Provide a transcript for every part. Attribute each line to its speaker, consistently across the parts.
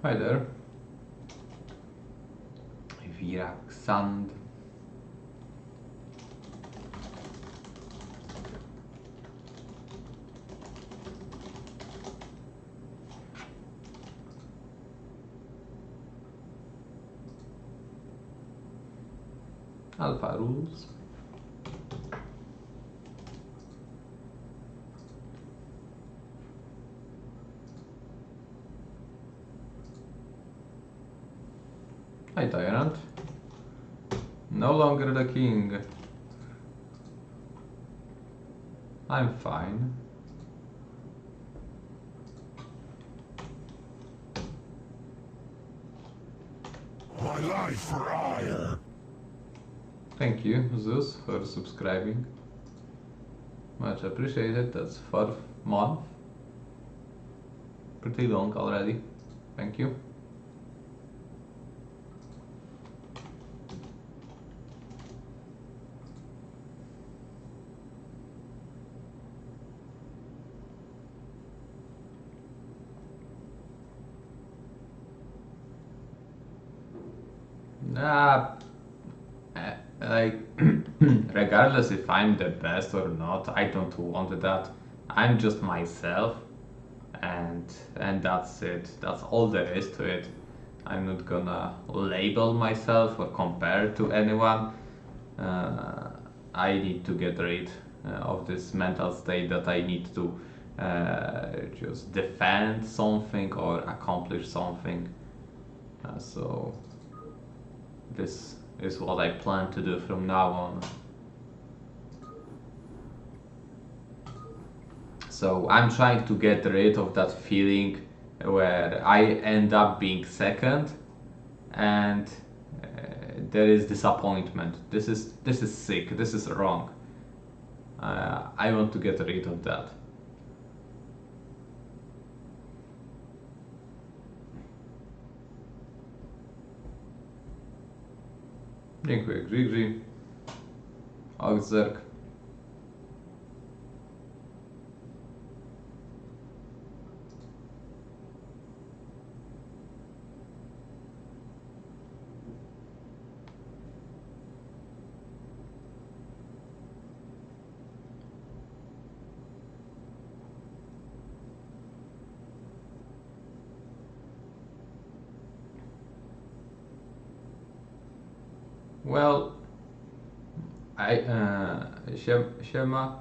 Speaker 1: Hi there. Virak Sand. Alpha rules. Hi Tyrant. No longer the king. I'm fine.
Speaker 2: My life for ire.
Speaker 1: Thank you, Zeus, for subscribing. Much appreciated. That's 4th month. Pretty long already. Thank you. Like, regardless if I'm the best or not, I don't want that. I'm just myself, and that's it. That's all there is to it. I'm not gonna label myself or compare to anyone. I need to get rid of this mental state that I need to just defend something or accomplish something. So this is what I plan to do from now on. So I'm trying to get rid of that feeling where I end up being second and there is disappointment. This is sick. This is wrong. I want to get rid of that. Dziękuję, Grigri. Ogzerk. Well, Shema,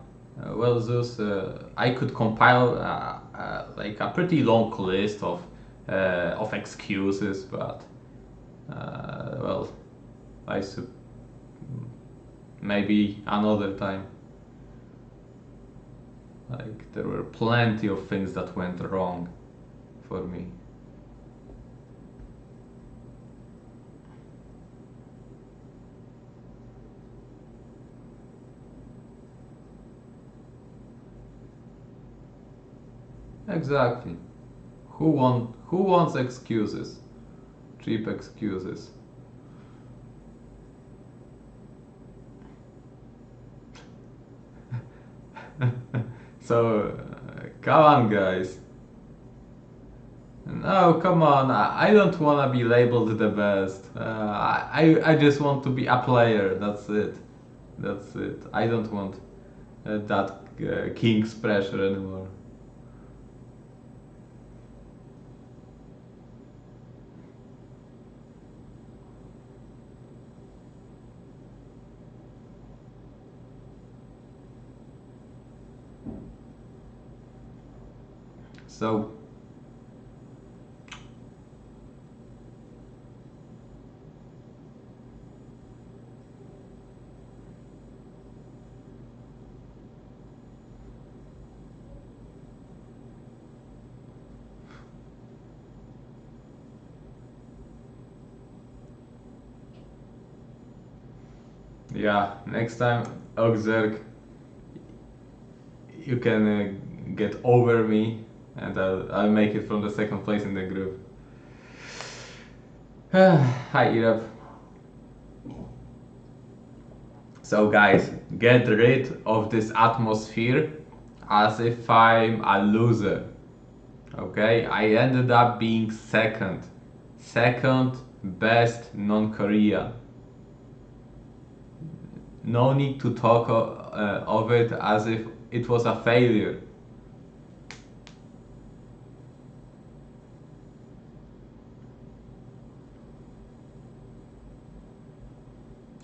Speaker 1: well, Zeus, I could compile like a pretty long list of excuses, but well, I maybe another time. Like there were plenty of things that went wrong for me. Exactly. Who wants excuses? Cheap excuses. So come on, guys. No, come on. I don't want to be labeled the best. I just want to be a player. That's it. That's it. I don't want that king's pressure anymore. So yeah, next time, Ogzerk, you can get over me, and I'll make it from the second place in the group. Hi, Irab. So, guys, get rid of this atmosphere as if I'm a loser. Okay, I ended up being second. Second best non-Korea. No need to talk of it as if it was a failure.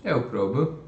Speaker 1: Eu probo.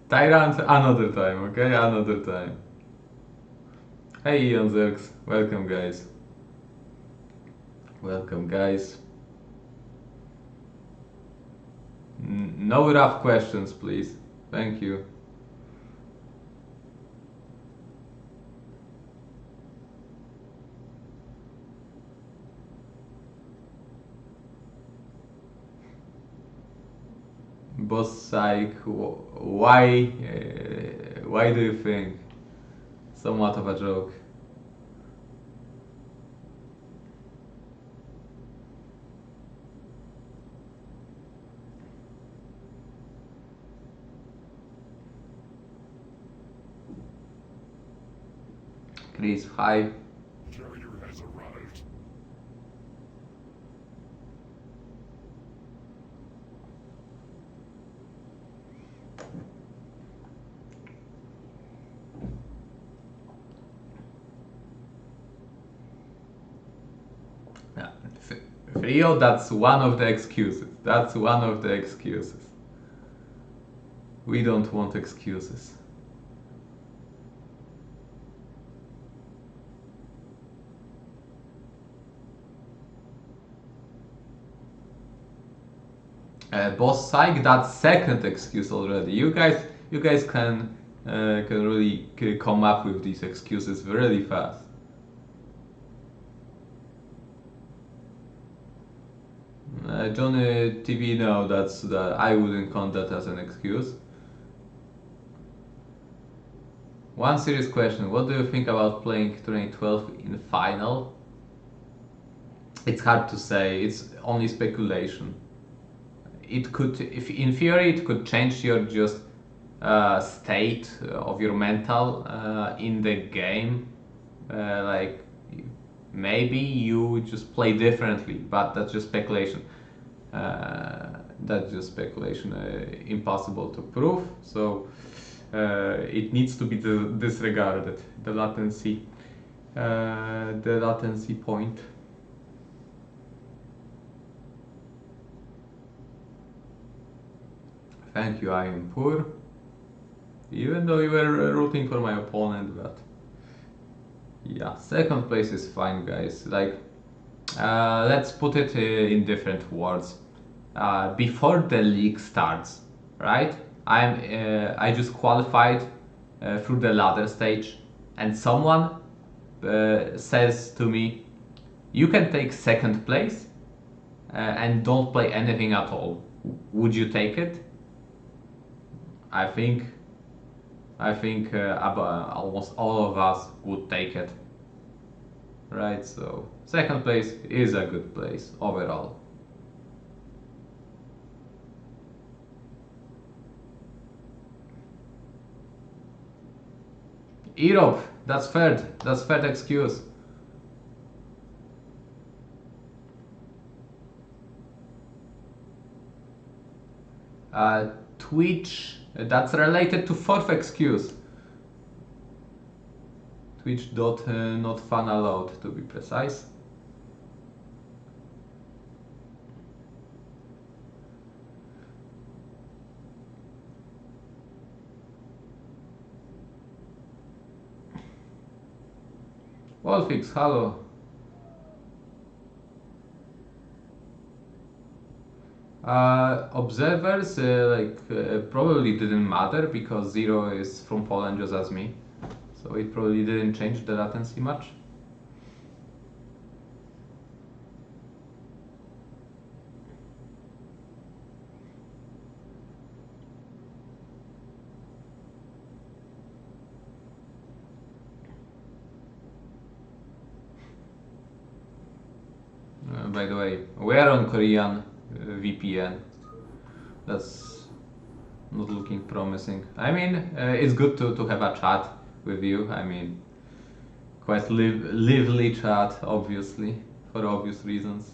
Speaker 1: Tyrant another time, okay? Another time. Hey Ian Zerks, welcome guys. Welcome guys. No rough questions, please. Thank you. Boss Psych, why do you think? Somewhat of a joke. Chris, hi.
Speaker 2: Carrier has arrived.
Speaker 1: Yeah. Rio, that's one of the excuses. That's one of the excuses. We don't want excuses. Boss Psych, that's second excuse already. You guys can really come up with these excuses really fast. Johnny TV, no, I wouldn't count that as an excuse. One serious question: what do you think about playing 2012 in final? It's hard to say. It's only speculation. It could, if in theory, it could change your just state of your mental in the game. Like maybe you just play differently, but that's just speculation. That's just speculation, impossible to prove. So it needs to be disregarded. The latency point. Thank you, I am poor. Even though you were rooting for my opponent, but yeah, second place is fine, guys. Like, let's put it in different words. Before the league starts, right? I just qualified through the ladder stage, and someone says to me, "You can take second place and don't play anything at all. Would you take it?" I think almost all of us would take it. Right, so second place is a good place overall. Europe, that's third excuse. Twitch, that's related to fourth excuse. Twitch dot not fan allowed, to be precise. Wolfix, hello. Observers probably didn't matter because Zero is from Poland just as me. so it probably didn't change the latency much. By the way, we are on Korean VPN. That's not looking promising. I mean, it's good to have a chat with you. I mean, quite lively chat, obviously, for obvious reasons.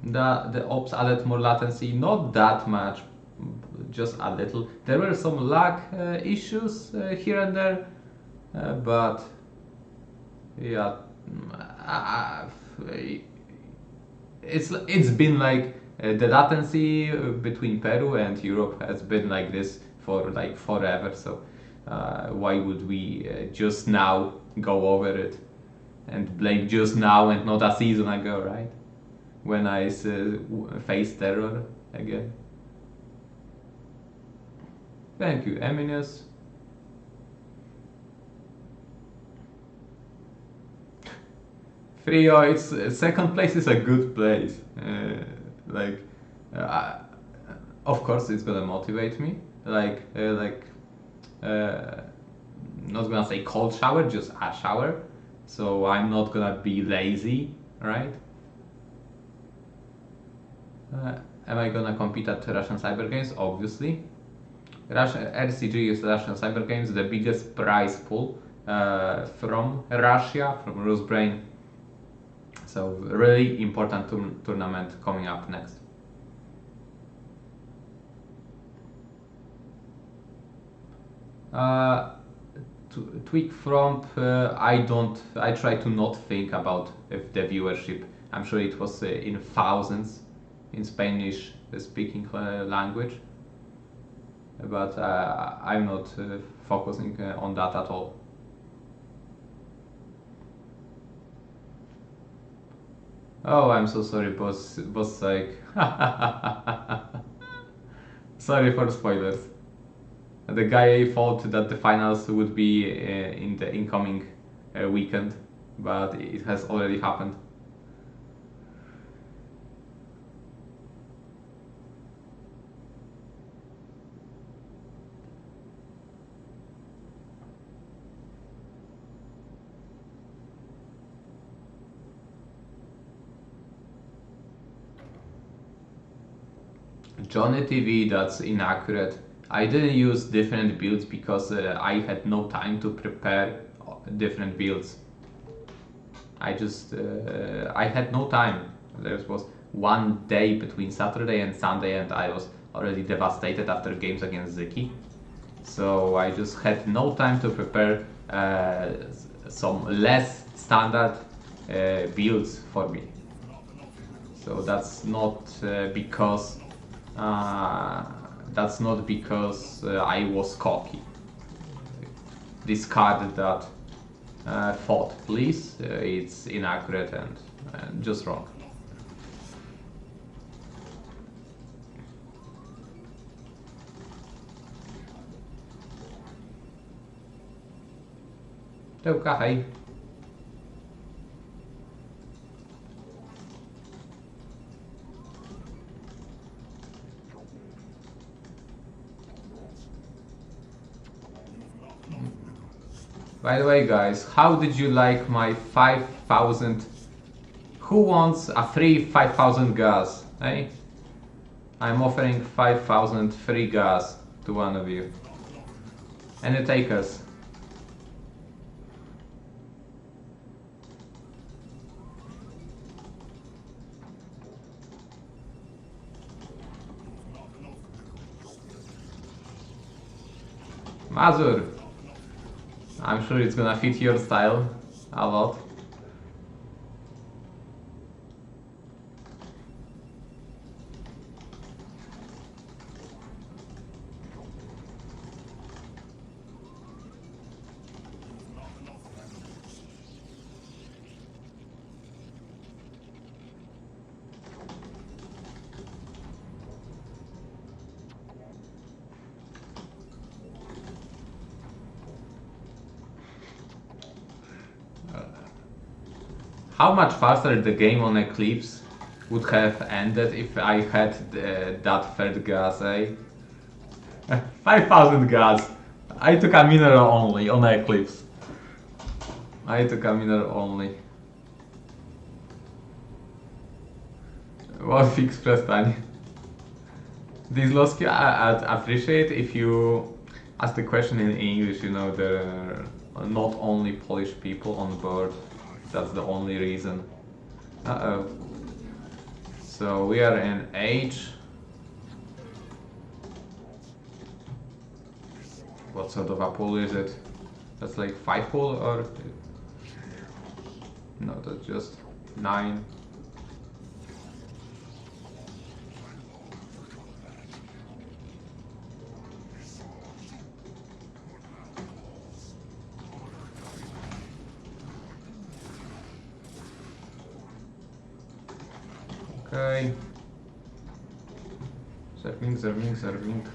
Speaker 1: The ops added more latency, not that much, just a little. There were some lag issues here and there, but yeah, uh, it's been like the latency between Peru and Europe has been like this for like forever. So why would we just now go over it and blame just now and not a season ago, right? When I face terror again. Thank you, Eminus. Frio, it's second place is a good place. Like, uh, of course, it's gonna motivate me. Not gonna say cold shower, just a shower. So I'm not gonna be lazy, right? Am I gonna compete at Russian Cyber Games? Obviously. RCG is Russian Cyber Games, the biggest prize pool from Russia, from Rusbrain. So really important tournament coming up next. Tweak from I try to not think about if the viewership. I'm sure it was in thousands in Spanish speaking language, but I'm not focusing on that at all. Oh, I'm so sorry, boss like sorry for spoilers. The guy thought that the finals would be in the incoming weekend, but it has already happened. Johnny TV, that's inaccurate. I didn't use different builds because I had no time to prepare different builds. I had no time. There was one day between Saturday and Sunday, and I was already devastated after games against Ziki. So I just had no time to prepare some less standard builds for me. So that's not because I was cocky. Discard that thought, please. It's inaccurate and just wrong. Tyłka, hej. By the way, guys, how did you like my 5,000? Who wants a free 5,000 gas? Eh? I'm offering 5,000 free gas to one of you. Any takers? Mazur! I'm sure it's gonna fit your style a lot. how much faster the game on Eclipse would have ended if I had that third gas, eh? 5,000 gas. I took a mineral only on Eclipse. I took a mineral only. What fix przestań. Disloski, I'd appreciate if you ask the question in English, you know, there are not only Polish people on board. That's the only reason. Uh-oh. So we are in H. What sort of a pool is it? That's like 5 pool or... No, that's just 9. Okay. Serving.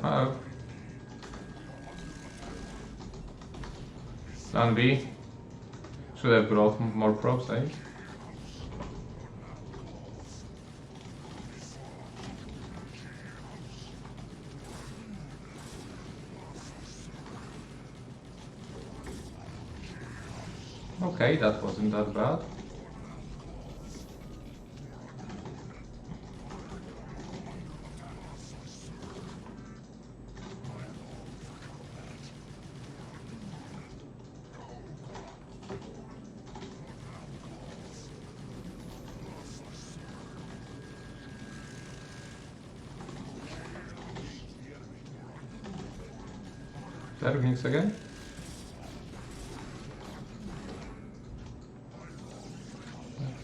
Speaker 1: Uh-oh. Plan B. Should have brought more props, eh? Okay, that wasn't that bad. Serving again.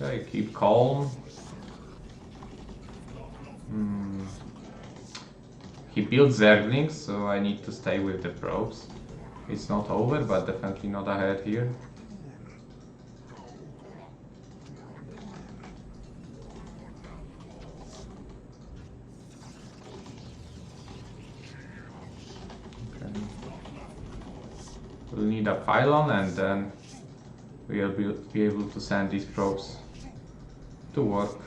Speaker 1: Okay, keep calm. He built Zerglings, so I need to stay with the probes. It's not over, but definitely not ahead here. Okay. We'll need a pylon and then we'll be able to send these probes to work.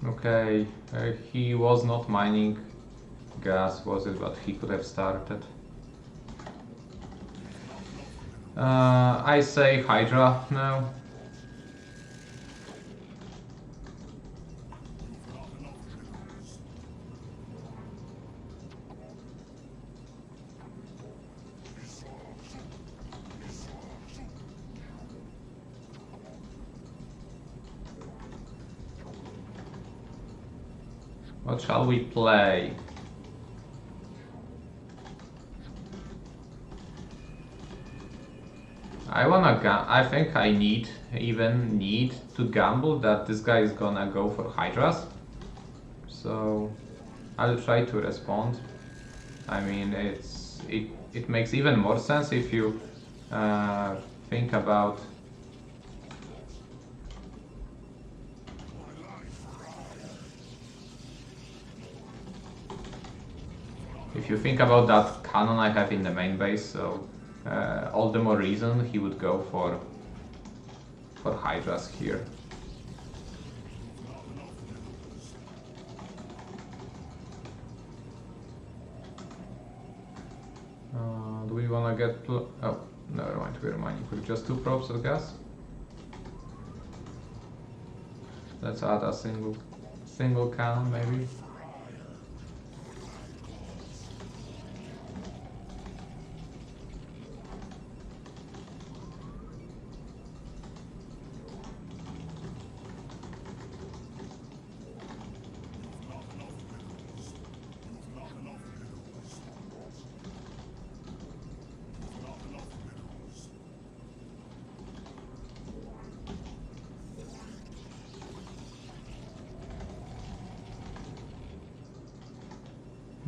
Speaker 1: Okay, he was not mining gas, was it? But he could have started. I say Hydra now. What shall we play? I think I need to gamble that this guy is gonna go for Hydras. So I'll try to respond. I mean, it makes even more sense if you think about that cannon I have in the main base, so all the more reason he would go for for Hydras here. Do we wanna get... oh, never mind, we're mining with just 2 probes, I guess. Let's add a single cannon, maybe.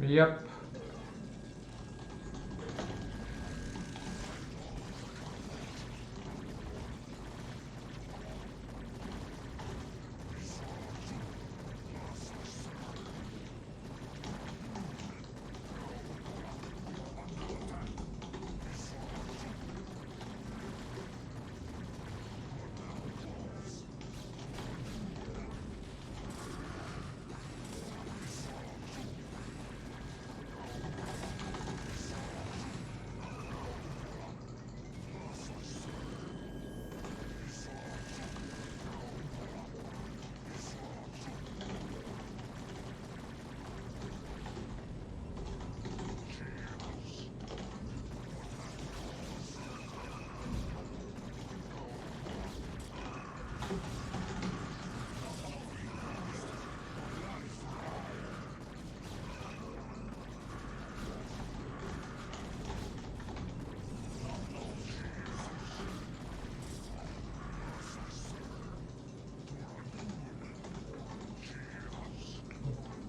Speaker 1: Yep.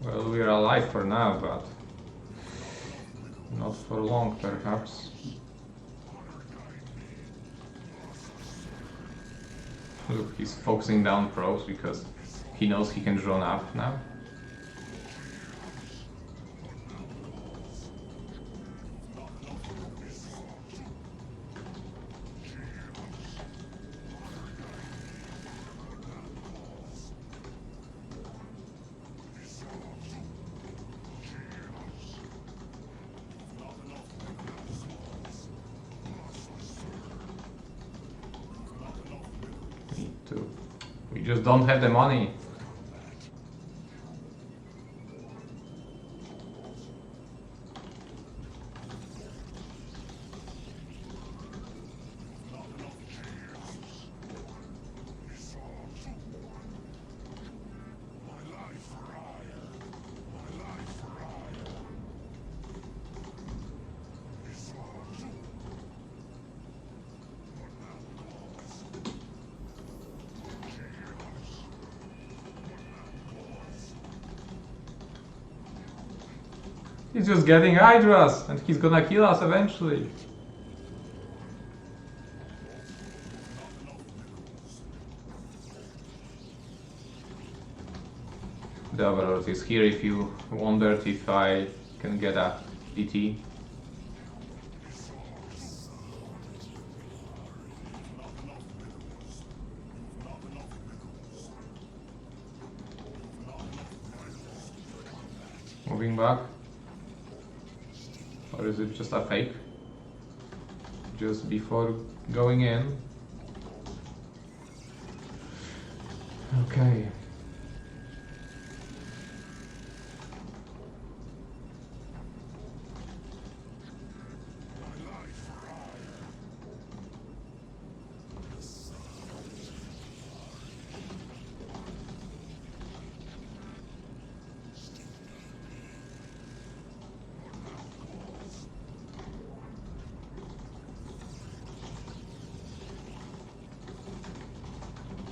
Speaker 1: Well, we're alive for now, but not for long, perhaps. Look, he's focusing down probes because he knows he can drone up now. We just don't have the money. He's just getting Hydras, and he's gonna kill us eventually. The Overlord is here if you wondered if I can get a DT. Moving back. Or is it just a fake? Just before going in. Okay.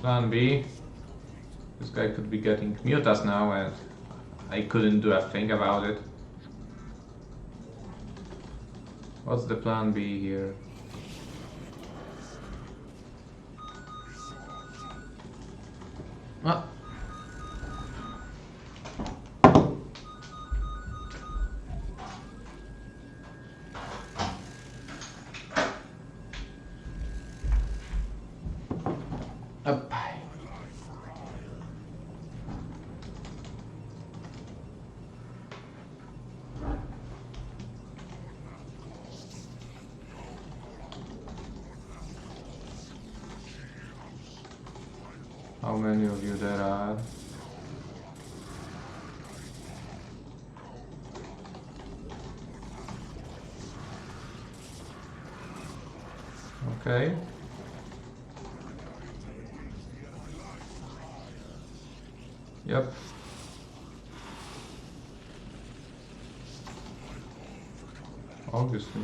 Speaker 1: Plan B. This guy could be getting Mutas now and I couldn't do a thing about it. What's the plan B here? Ah. Up. How many of you there are? Okay. Yep. Obviously.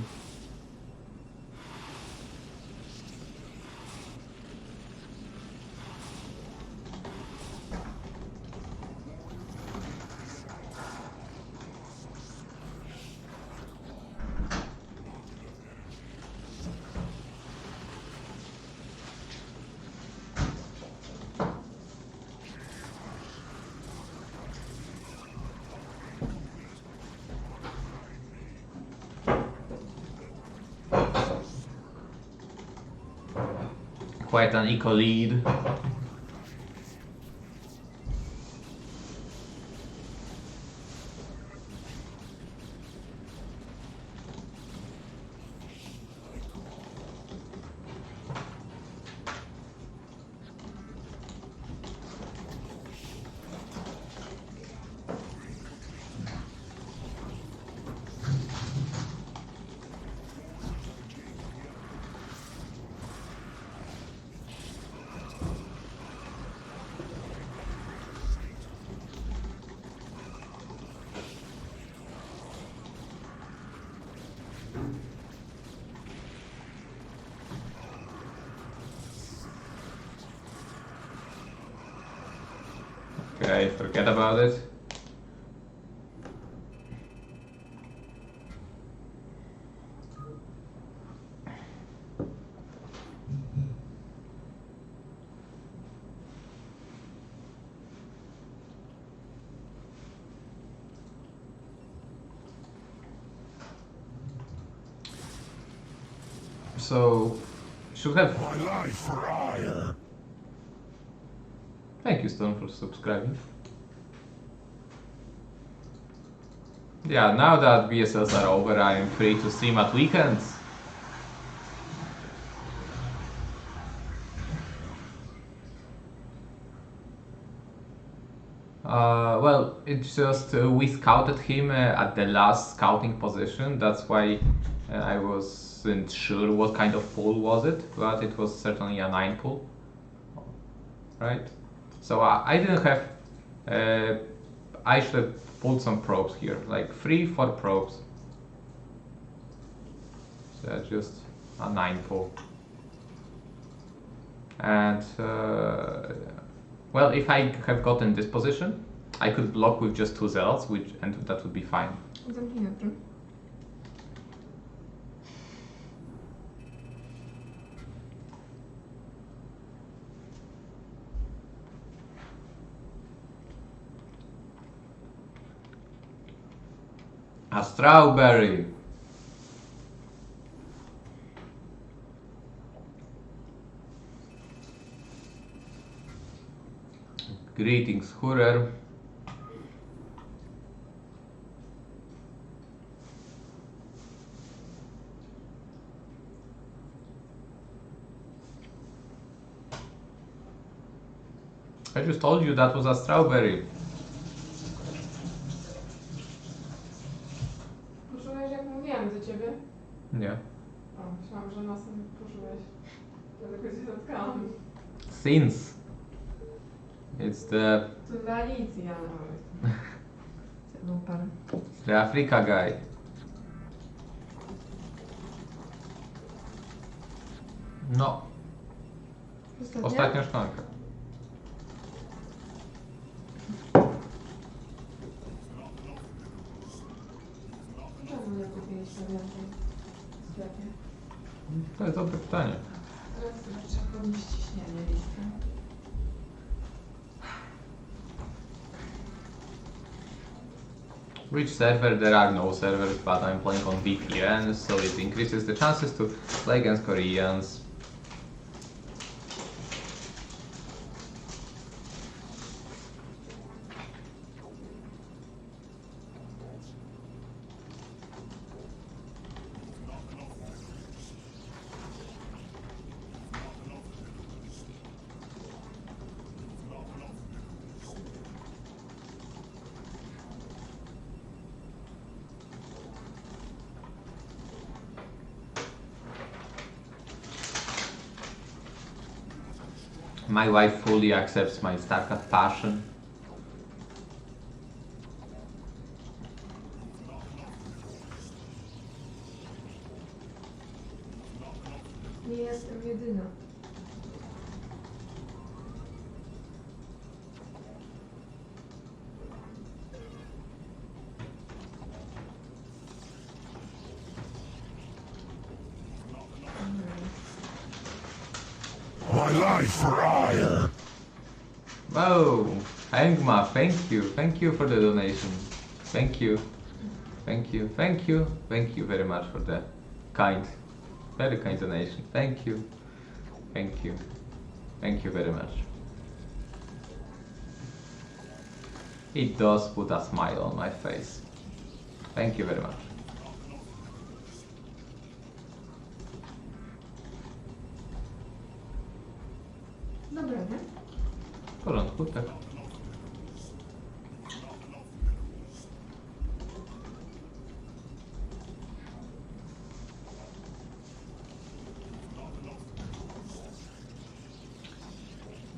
Speaker 1: Quite an eco lead. Okay, forget about it. So, should have.
Speaker 2: My life for ire.
Speaker 1: Thank you, Stone, for subscribing. Yeah, now that BSLs are over, I am free to stream at weekends. Well, it's just we scouted him at the last scouting position. That's why I wasn't sure what kind of pool was it, but it was certainly a 9 pool, right? So I didn't have. I should have pulled some probes here, like 3-4 probes. So that's just a 9 pool. And well, if I have gotten this position, I could block with just 2 zealots, and that would be fine.
Speaker 3: Zamknięty.
Speaker 1: A strawberry. Greetings, Hurer. I just told you that was a strawberry.
Speaker 3: Poczułeś, jak mówiłam do ciebie?
Speaker 1: Nie.
Speaker 3: O, myślałam, że nosem poczułeś. Dlatego cię zatkałam.
Speaker 1: Since it's the
Speaker 3: To dla Alicji, ale... Zjadł parę.
Speaker 1: Africa guy. No, ostatnia szklanka.
Speaker 3: Czemu nie kupiliście więcej w sklepie?
Speaker 1: To jest dobre pytanie.
Speaker 3: Teraz już trzeba podnieść ciśnienie listy.
Speaker 1: Which server? There are no servers, but I'm playing on VPN, so it increases the chances to play against Koreans. My wife fully accepts my Starcraft passion.
Speaker 3: Nie jestem jedyna.
Speaker 2: My life for ire.
Speaker 1: Whoa, Hangma, thank you. Thank you for the donation. Thank you. Thank you. Thank you. Thank you very much for the very kind donation. Thank you. Thank you. Thank you very much. It does put a smile on my face. Thank you very much.
Speaker 3: Dobra, nie?
Speaker 1: W porządku, tak.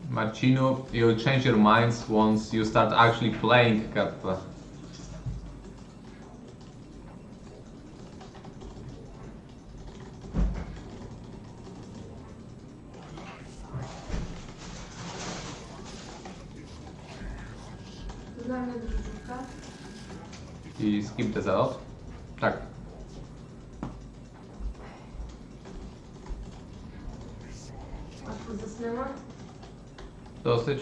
Speaker 1: Marcino, you'll change your minds once you start actually playing Kappa.
Speaker 3: Dla mnie drożdżówka.
Speaker 1: I skip the zalot? Tak.
Speaker 3: Łatwo zasnęła.
Speaker 1: Dosyć.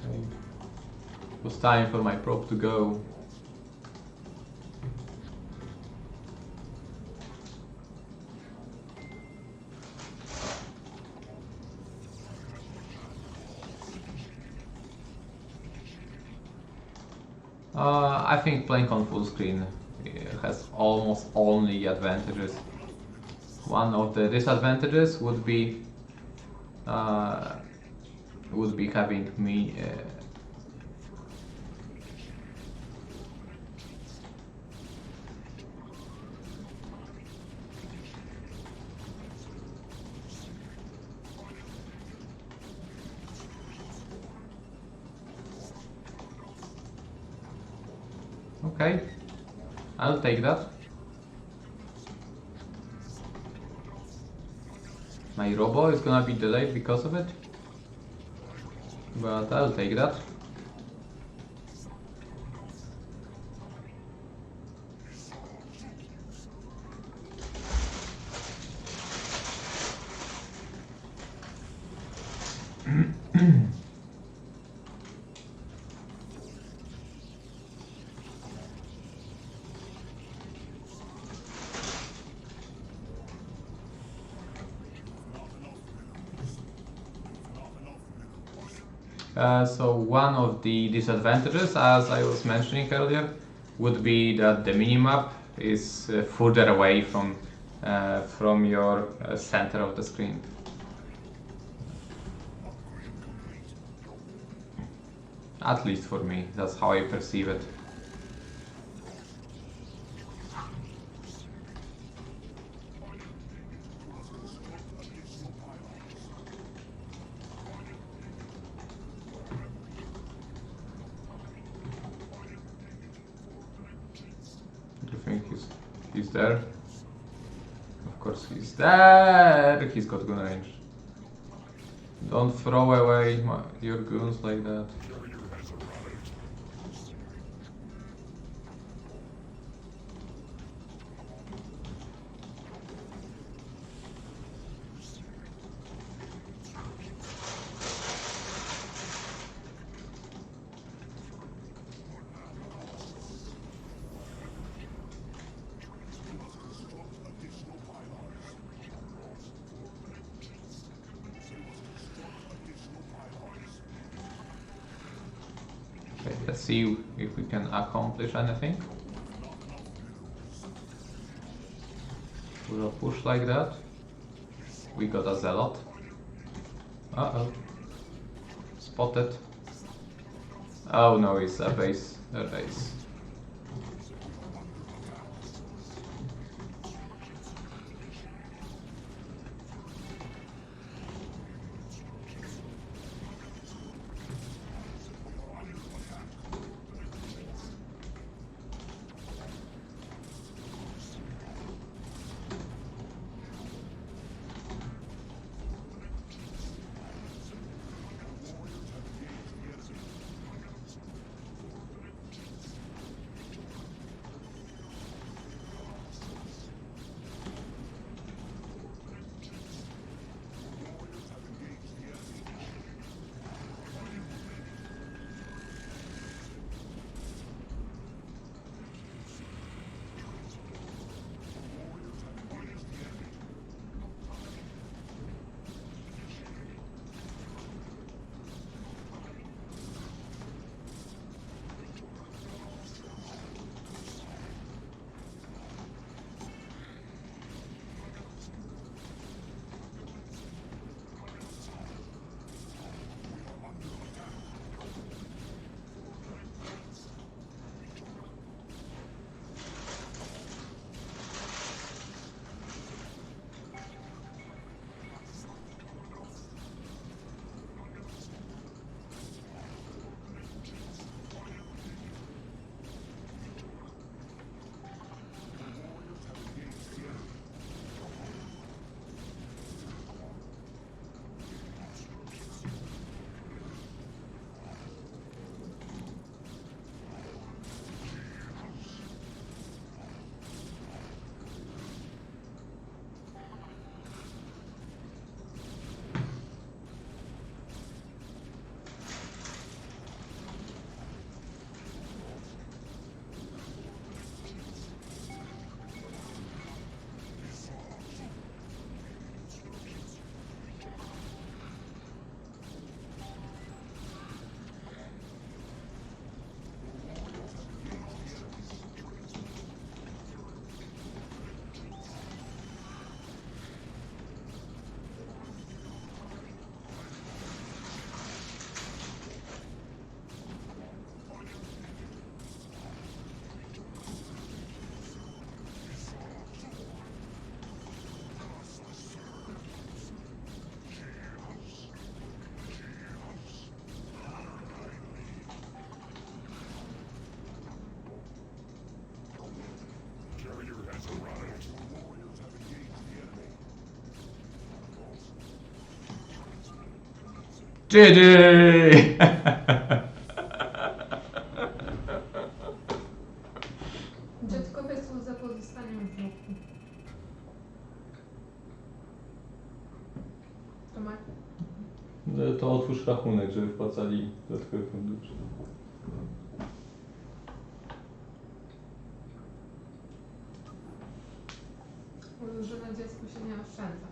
Speaker 1: Okay. It was time for my probe to go. I think playing on full screen has almost only advantages. One of the disadvantages would be having me Okay, I'll take that. My robo is gonna be delayed because of it, but I'll take that. So one of the disadvantages, as I was mentioning earlier, would be that the minimap is further away from your center of the screen. At least for me, that's how I perceive it. Do you think he's there? Of course he's there! He's got gun range. Don't throw away your guns like that. Okay, let's see if we can accomplish anything. We'll push like that. We got a zealot. Uh-oh. Spotted. Oh no, it's a base. A base. GG!
Speaker 3: Dziadkowie są za pozostaniem w mózgu. Tomek?
Speaker 1: To otwórz rachunek, żeby wpłacali dodatkowe fundusze.
Speaker 3: Mówił, że na dziecku się nie oszczędza.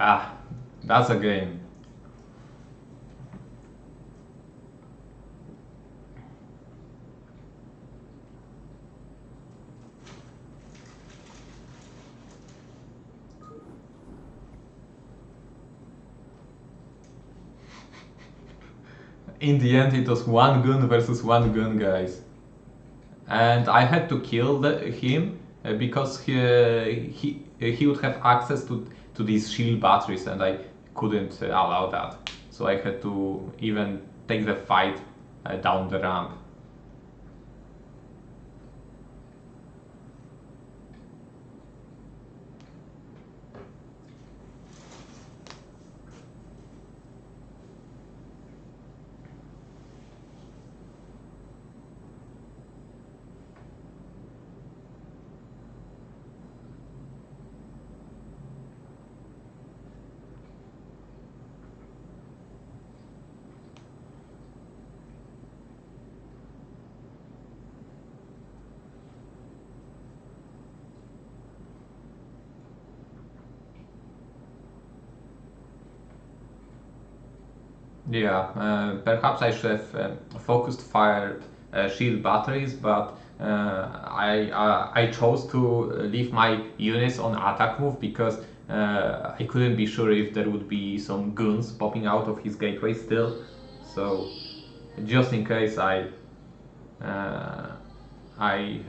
Speaker 1: Ah, that's a game. In the end, it was one gun versus one gun, guys. And I had to kill him because he would have access to these shield batteries, and I couldn't allow that. So I had to even take the fight down the ramp. Yeah, perhaps I should have focused fired shield batteries, but I chose to leave my units on attack move because I couldn't be sure if there would be some guns popping out of his gateway still. So just in case, I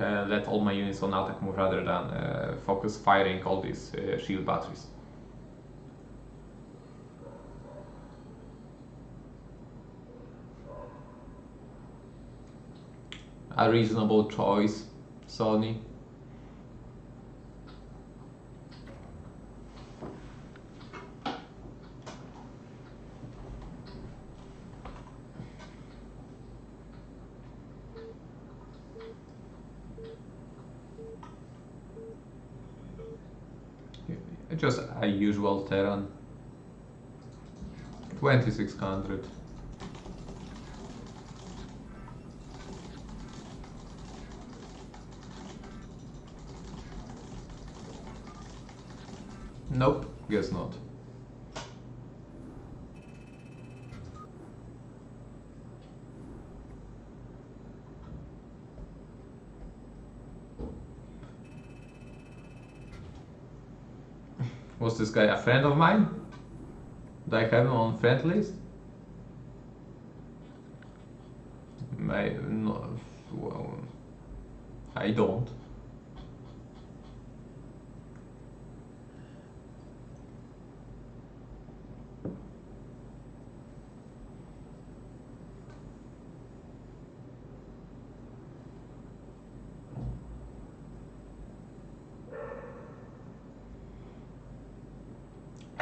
Speaker 1: let all my units on attack move rather than focus firing all these shield batteries. A reasonable choice, Sony. Just a usual Terran. 2600. Nope, guess not. Was this guy a friend of mine? Do I have him on friend list? No, well, I don't.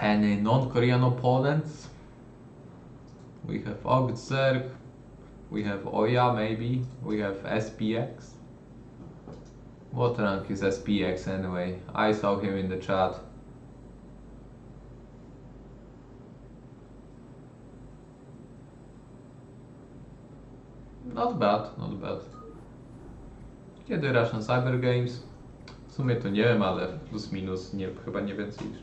Speaker 1: Any non-Korean opponents? We have Ogzerg, we have Oya maybe, we have SPX. What rank is SPX anyway? I saw him in the chat. Not bad, not bad. Kiedy Russian Cyber Games? W sumie to nie wiem, ale plus minus nie, chyba nie więcej niż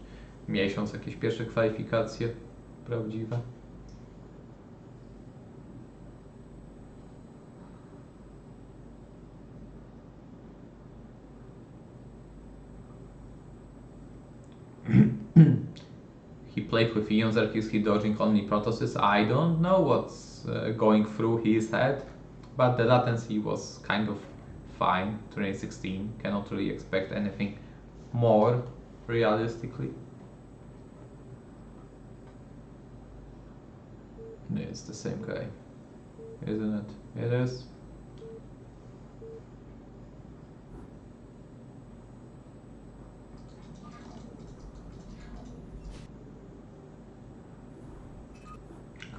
Speaker 1: miesiąc, jakieś pierwsze kwalifikacje prawdziwe. He played with Ionzerk, is he dodging only Protosses? I don't know what's going through his head, but the latency was kind of fine. 2016, cannot really expect anything more realistically. No, it's the same guy, isn't it? It is.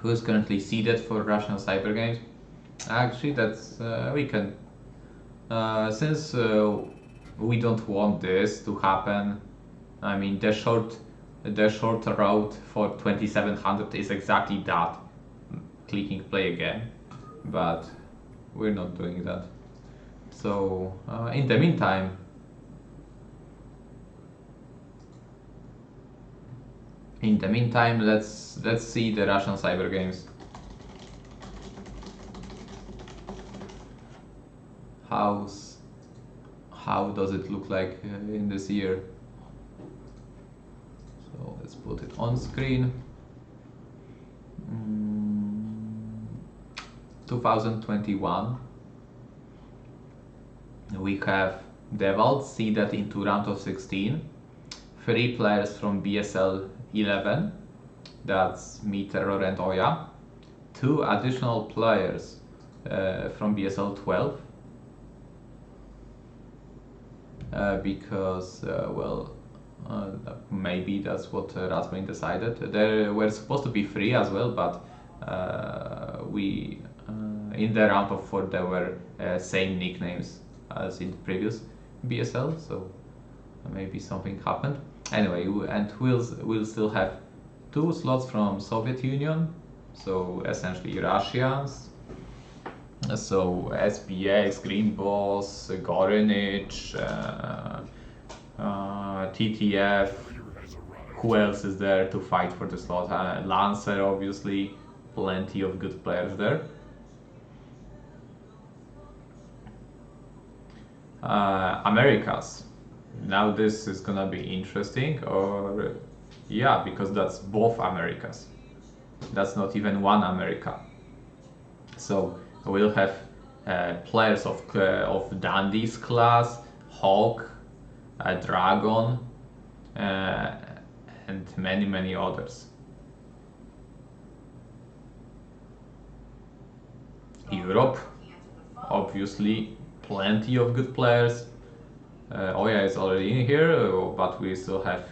Speaker 1: who is currently seeded for Russian Cyber Games. Actually, that's we can since we don't want this to happen. I mean, the short route for 2700 is exactly that, clicking play again, but we're not doing that. So in the meantime, let's see the Russian Cyber Games. How does it look like in this year? So let's put it on screen. 2021. We have Devault seeded into round of 16. 3 players from BSL 11. That's me, Terror, and Oya. 2 additional players from BSL 12. Because, maybe that's what Rasmussen decided. There were supposed to be 3 as well, but we in the round of 4 there were same nicknames as in the previous BSL, so maybe something happened. Anyway, and we'll still have 2 slots from Soviet Union, so essentially Russians. So SPX, Green Boss, Gorinich, TTF. Who else is there to fight for the slot? Lancer, obviously. Plenty of good players there. Americas. Now this is gonna be interesting, or yeah, because that's both Americas. That's not even one America. So we'll have players of Dandy's class, Hawk, Dragon, and many others. Europe, obviously, plenty of good players. Oya is already in here, but we still have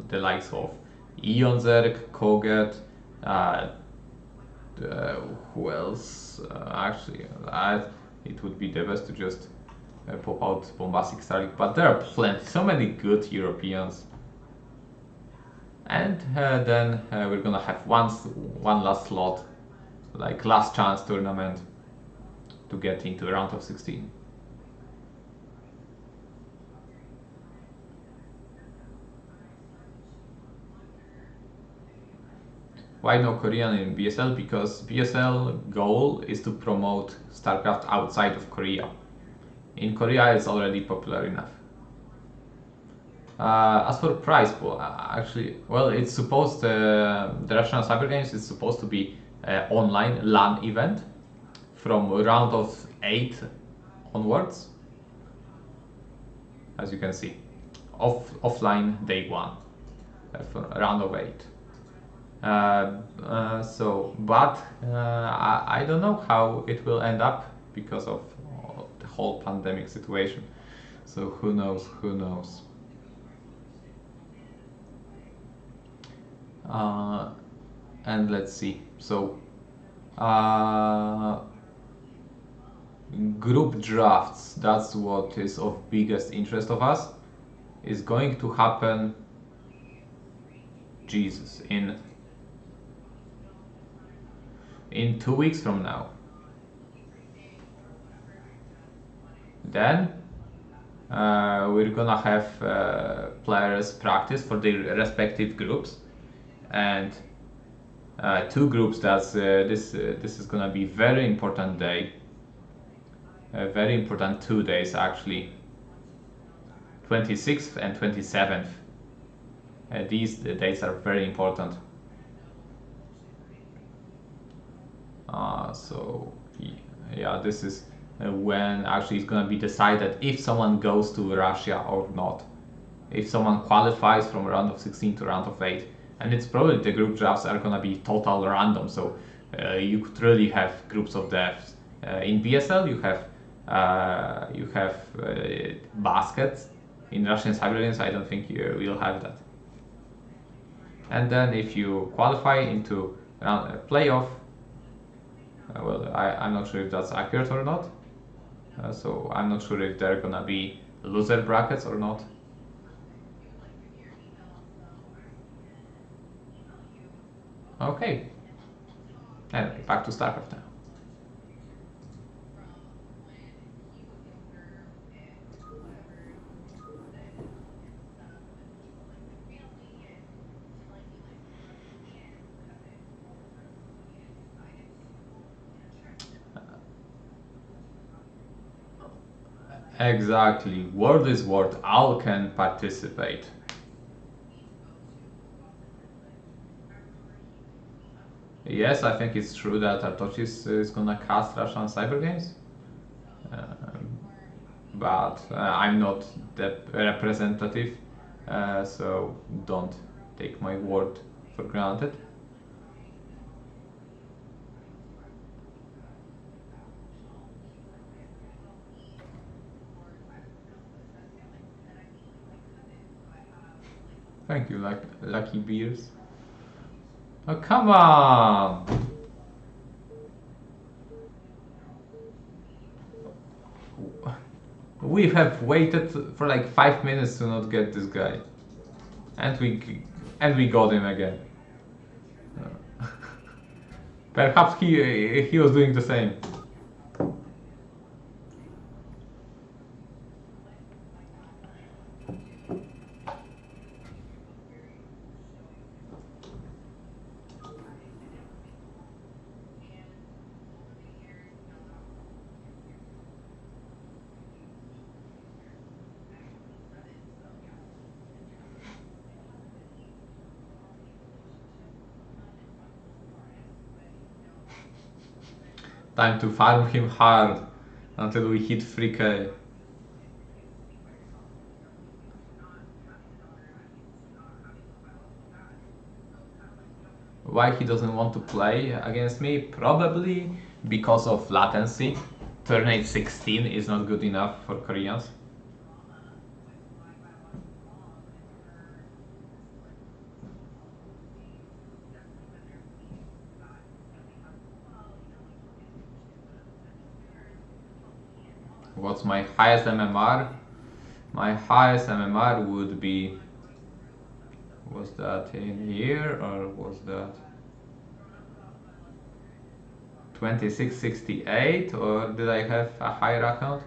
Speaker 1: the likes of Ionzerk, Koget, who else? Actually, it would be the best to just pop out Bombastic Starlink, but there are plenty, so many good Europeans. And then we're gonna have one last slot, like last chance tournament to get into a round of 16. Why no Korean in BSL? Because BSL goal is to promote Starcraft outside of Korea. In Korea it's already popular enough. As for prize pool, actually, well, it's supposed the Russian Cyber Games is supposed to be online LAN event from round of 8 onwards. As you can see, offline day 1, from round of 8. But I don't know how it will end up because of the whole pandemic situation. So who knows? And let's see. So group drafts, that's what is of biggest interest of us, is going to happen, Jesus, in 2 weeks from now. Then we're gonna have players practice for their respective groups, and 2 groups. That's this is gonna be very important day. Very important 2 days actually. 26th and 27th. These dates are very important. So yeah, this is when actually it's gonna be decided if someone goes to Russia or not. If someone qualifies from round of 16 to round of 8. And it's probably the group drafts are gonna be total random, so you could really have groups of devs. In BSL you have baskets. In Russian Cyber Games I don't think you will have that. And then if you qualify into playoff. Well, I'm not sure if that's accurate or not. So I'm not sure if they're gonna be loser brackets or not. Okay. Anyway, back to Starcraft now. Exactly. Word is word. All can participate. Yes, I think it's true that Artochis is gonna cast Russian Cyber Games. But I'm not the representative, so don't take my word for granted. Thank you, like lucky beers. Oh, come on! We have waited for like 5 minutes to not get this guy, and we got him again. Perhaps he was doing the same. Time to farm him hard until we hit 3k. Why he doesn't want to play against me? Probably because of latency. Turn 16 is not good enough for Koreans. What's my highest MMR? My highest MMR would be... Was that in here or was that 2668 or did I have a higher account?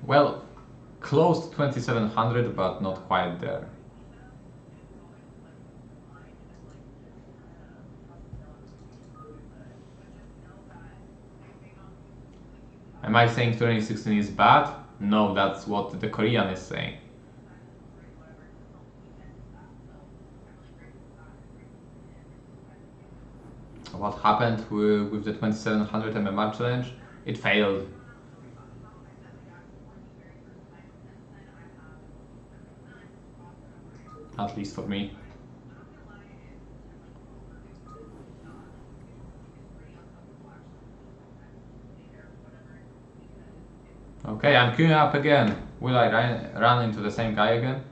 Speaker 1: Well, close to 2700 but not quite there. Am I saying 2016 is bad? No, that's what the Korean is saying. What happened with the 2700 MMR challenge? It failed. At least for me. Okay, I'm queuing up again. Will I run into the same guy again?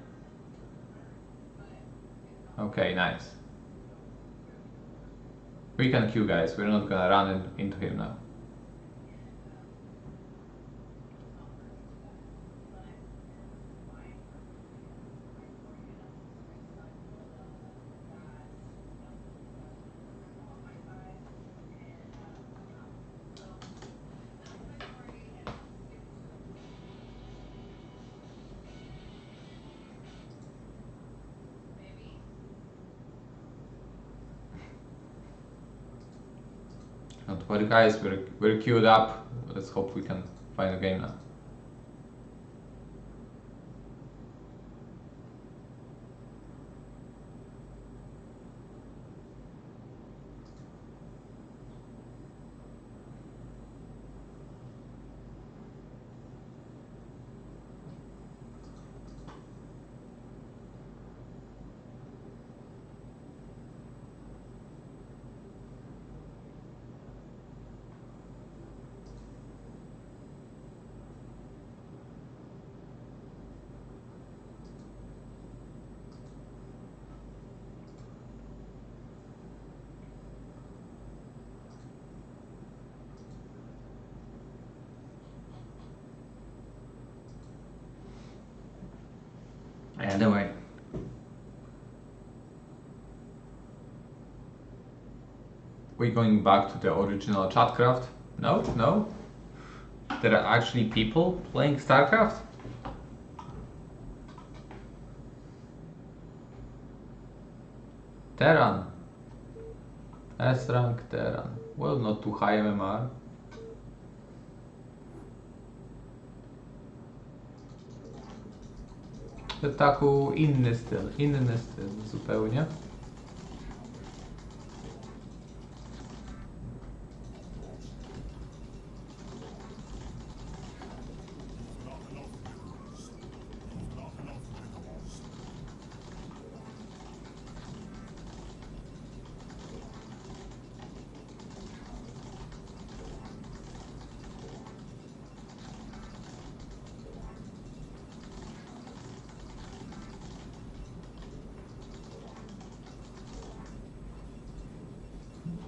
Speaker 1: Okay, nice. We can queue, guys. We're not gonna run into him now. Don't worry, guys. We're queued up. Let's hope we can find a game now. Anyway. We're going back to the original Chatcraft? No? No? There are actually people playing Starcraft? Terran. S rank Terran. Well, not too high MMR. Taku inny styl zupełnie.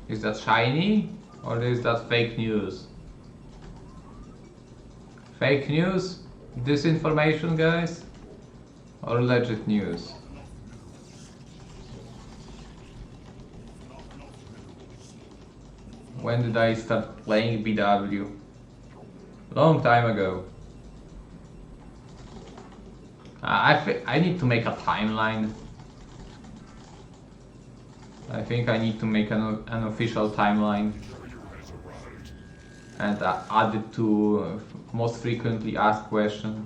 Speaker 1: Is that shiny or is that fake news? Fake news? Disinformation, guys? Or legit news? When did I start playing BW? Long time ago. I need to make a timeline. I think I need to make an official timeline and add it to most frequently asked question.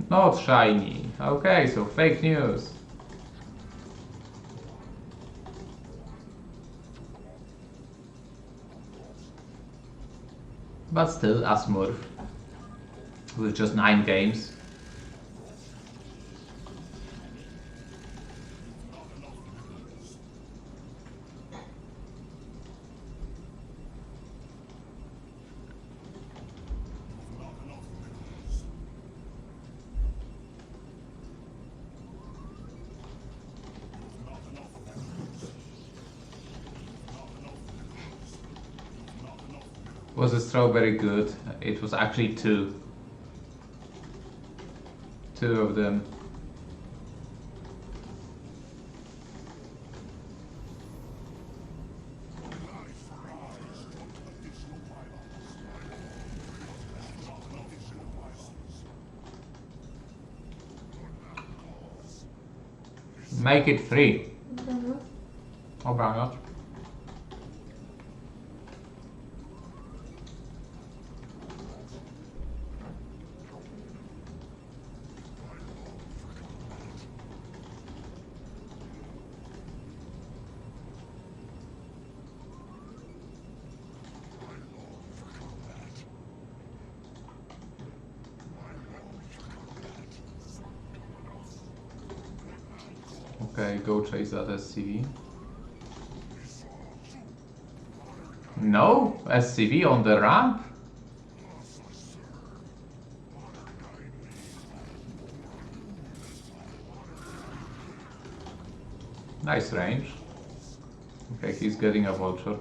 Speaker 1: Not shiny. Okay, so fake news. But still, a Smurf. With just 9 games. Was the strawberry good? It was actually 2. 2 of them. Make it 3. Obraniać. Okay, go chase that SCV. No? SCV on the ramp? Nice range. Okay, he's getting a vulture.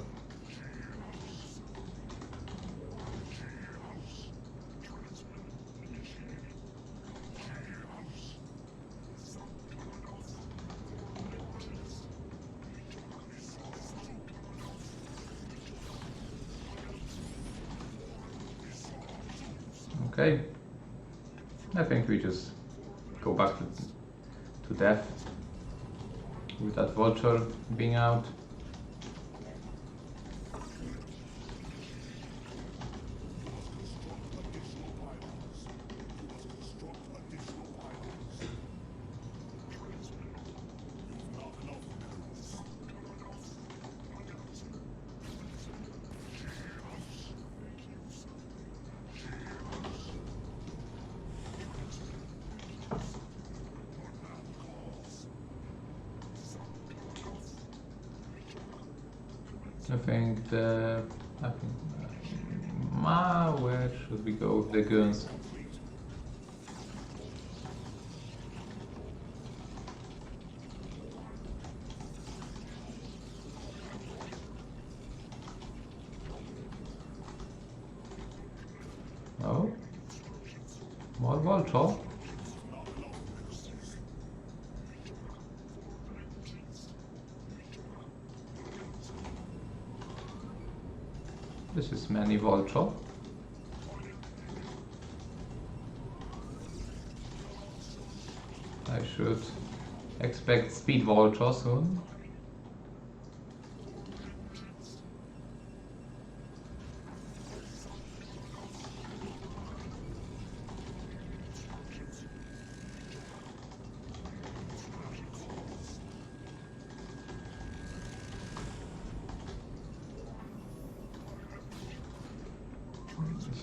Speaker 1: Okay, I think we just go back to death with that vulture being out. I think where should we go with the goons? Oh, more Voltro. This is many Voltro. I should expect speed Voltro soon.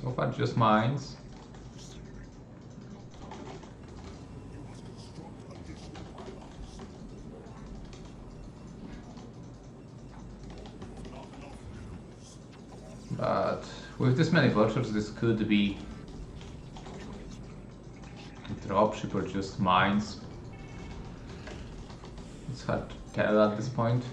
Speaker 1: So far just mines. But with this many vultures, this could be a dropship or just mines. It's hard to tell at this point.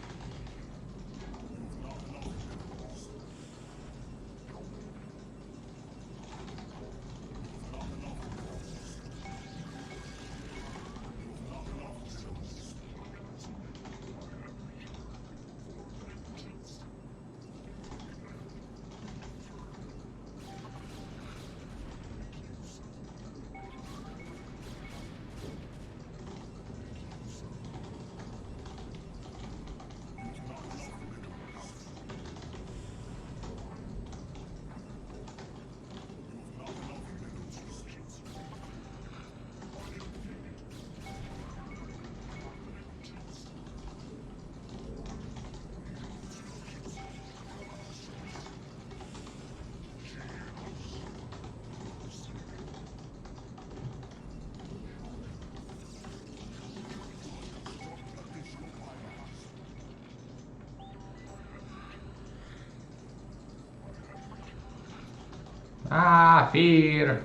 Speaker 1: Ah, fear!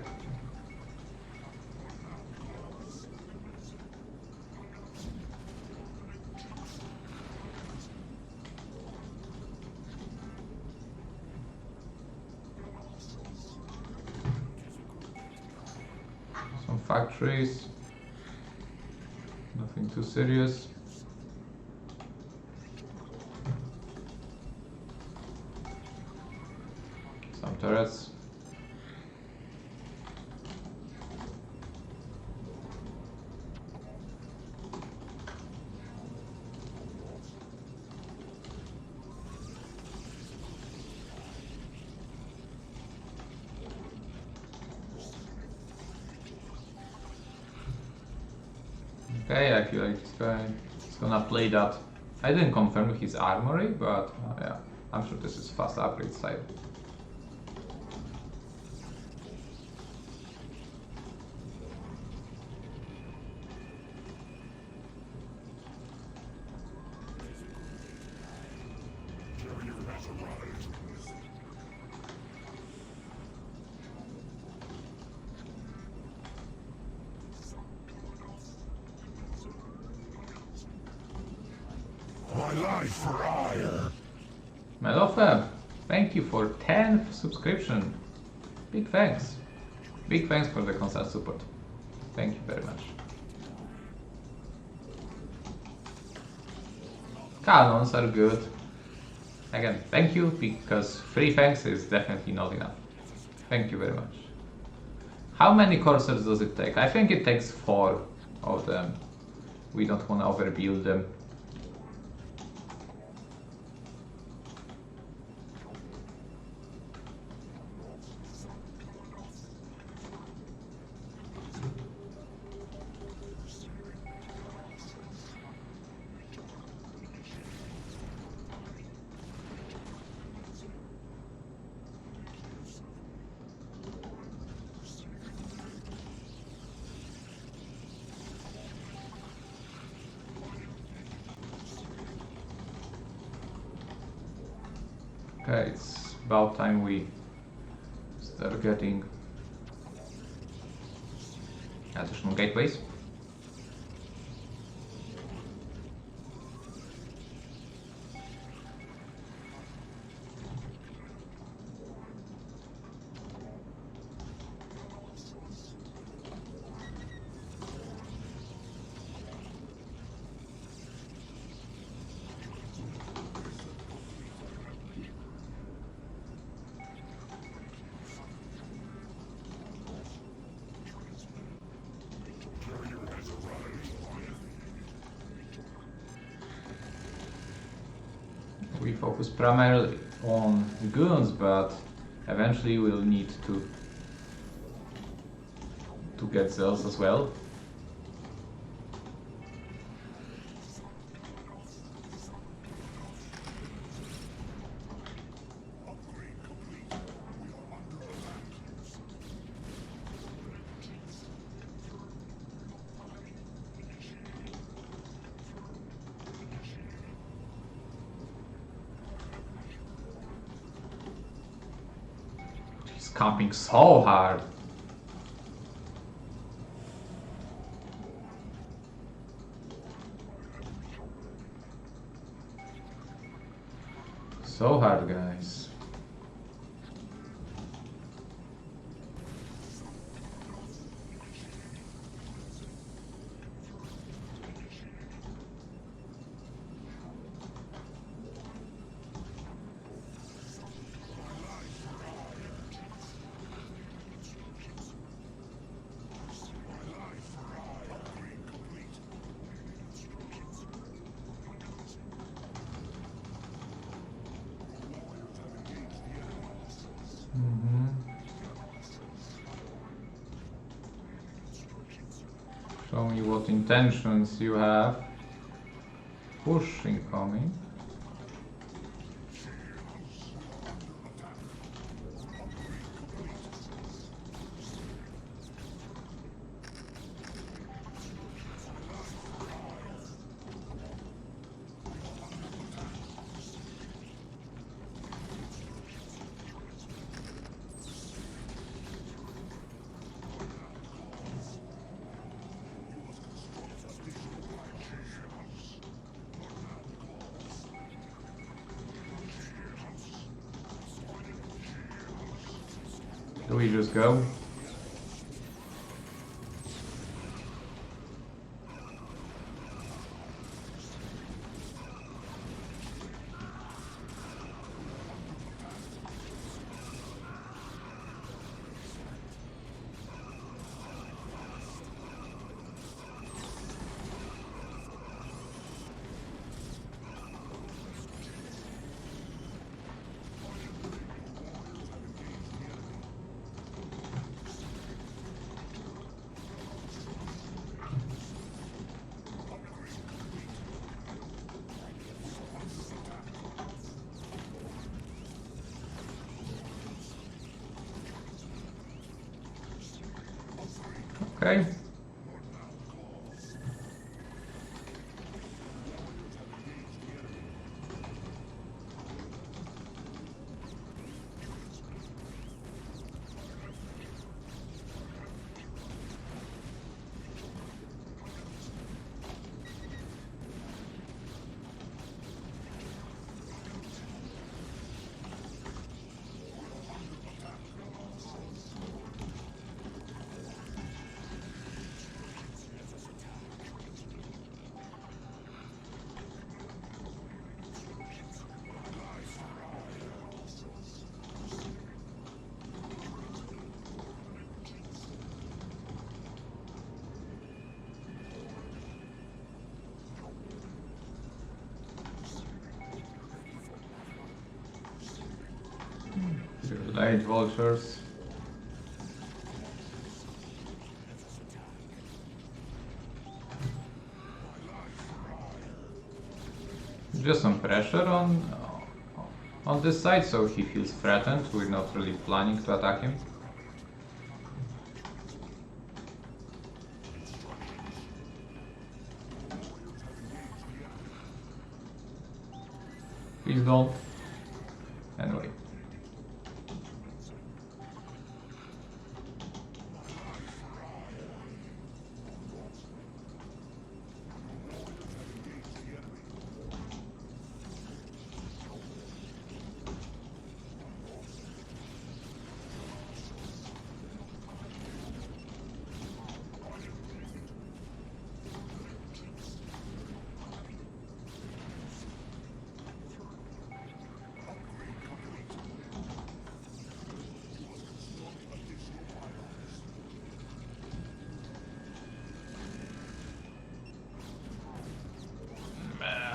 Speaker 1: Some factories. Nothing too serious. Some turrets. Okay, I feel like he's gonna play that. I didn't confirm his armory, but yeah, I'm sure this is fast upgrade side.
Speaker 2: My life for ire.
Speaker 1: Melofe, thank you for 10 subscription. Big thanks. Big thanks for the constant support. Thank you very much. Cannons are good. Again, thank you, because 3 thanks is definitely not enough. Thank you very much. How many coursers does it take? I think it takes 4 of them. We don't want to overbuild them. Okay, it's about time we start getting additional gateways. We focus primarily on goons, but eventually we'll need to get Zeals as well. He's camping so hard. So hard, guys. Show me what intentions you have. Push incoming. Do we just go? Okay. Light vultures. Just some pressure on this side, so he feels threatened. We're not really planning to attack him. Please don't. Anyway.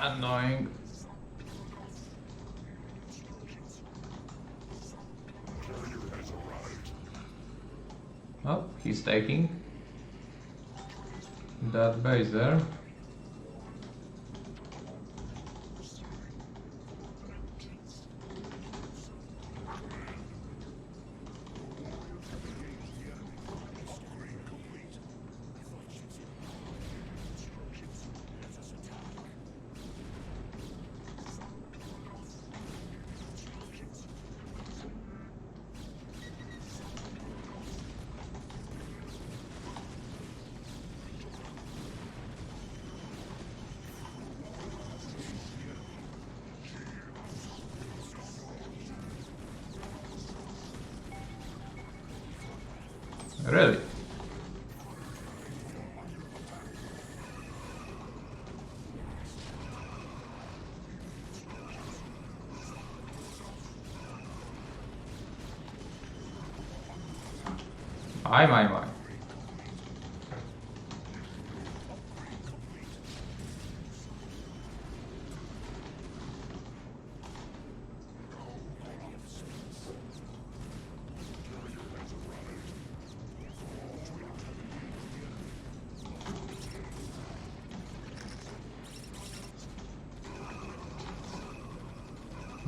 Speaker 1: Annoying. Oh, he's taking that base there. Really? My.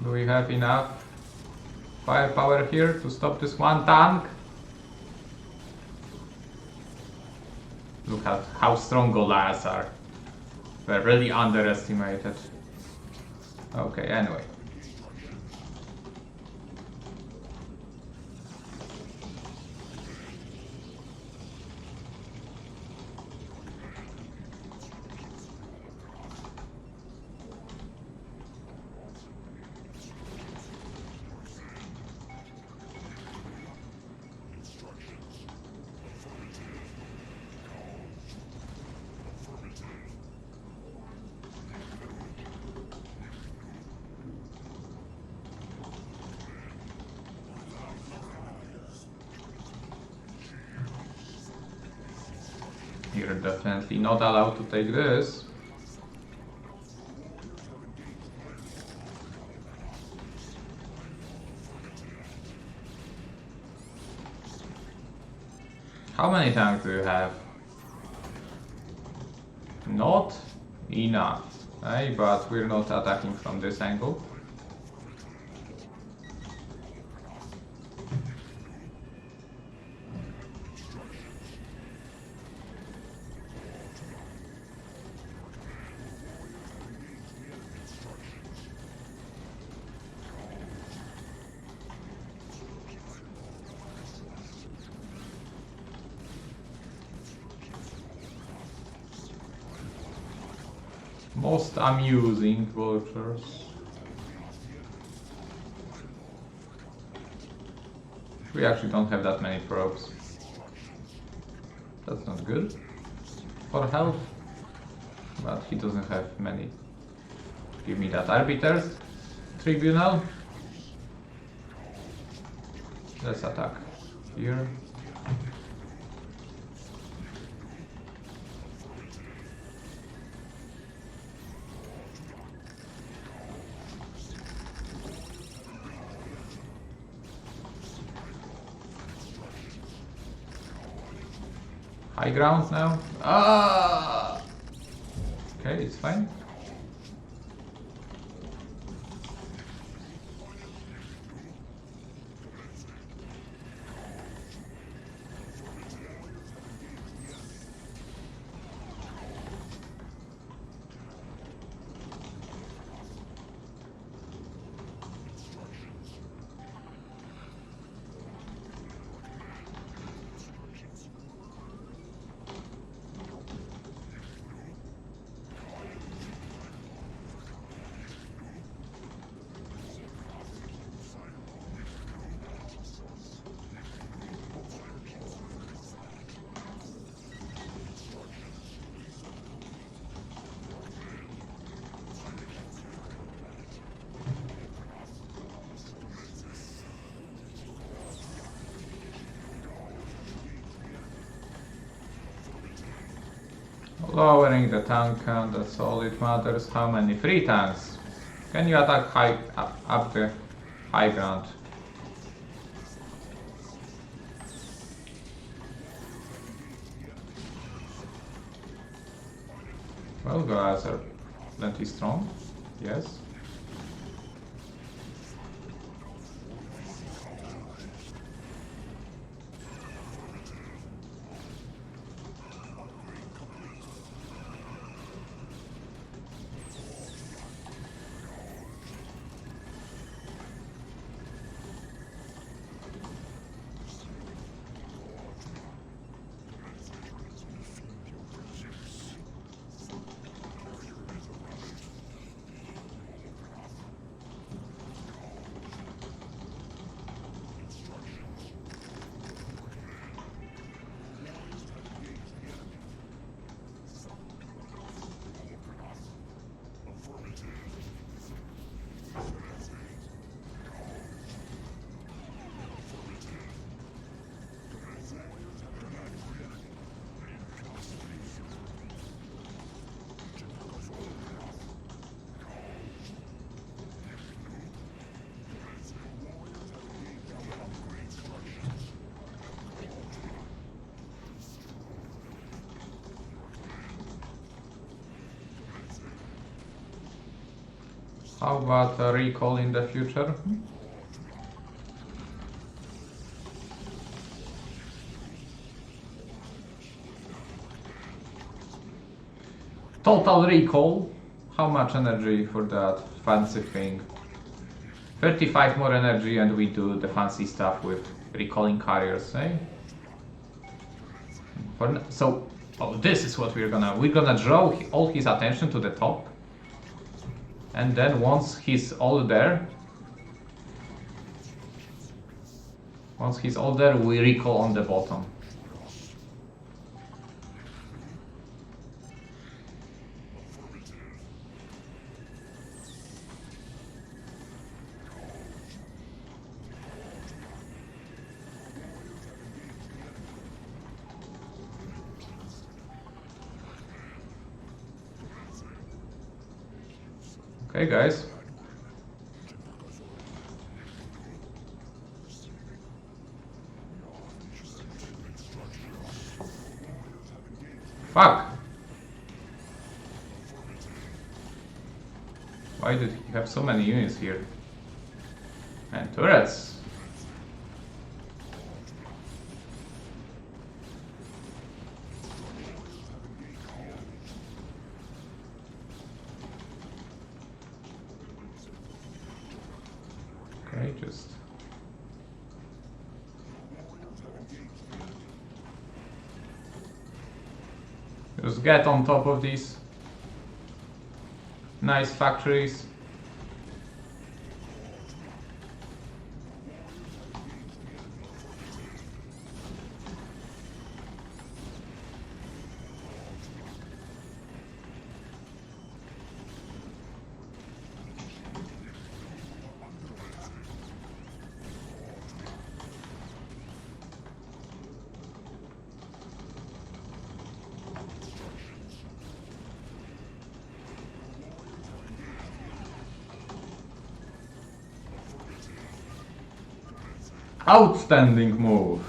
Speaker 1: Do we have enough firepower here to stop this one tank? Look at how strong Goliaths are. We're really underestimated. Okay, anyway. You're definitely not allowed to take this. How many tanks do you have? Not enough, eh? But we're not attacking from this angle. Most amusing vultures. We actually don't have that many probes. That's not good for health, but he doesn't have many. Give me that Arbiter's Tribunal. Let's attack here. High ground now. Ah! Okay, it's fine. Lowering the tank count, that's all it matters. How many? 3 tanks. Can you attack high up the high ground? Well, guys are plenty strong. Yes. How about a recall in the future? Total recall. How much energy for that fancy thing? 35 more energy and we do the fancy stuff with recalling carriers, eh? So, oh, this is what we're gonna draw all his attention to the top. And then once he's all there, we recall on the bottom. Okay, guys. Fuck! Why did he have so many units here? And turrets! Okay, just get on top of these nice factories. Outstanding move.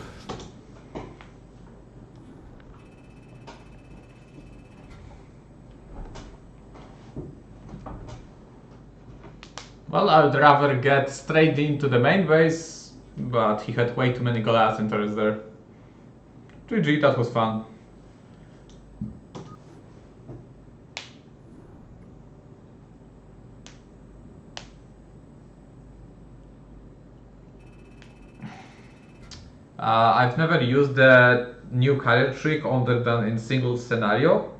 Speaker 1: Well, I would rather get straight into the main base, but he had way too many Goliath centers there. GG, that was fun. I've never used the new carrier trick other than in single scenario,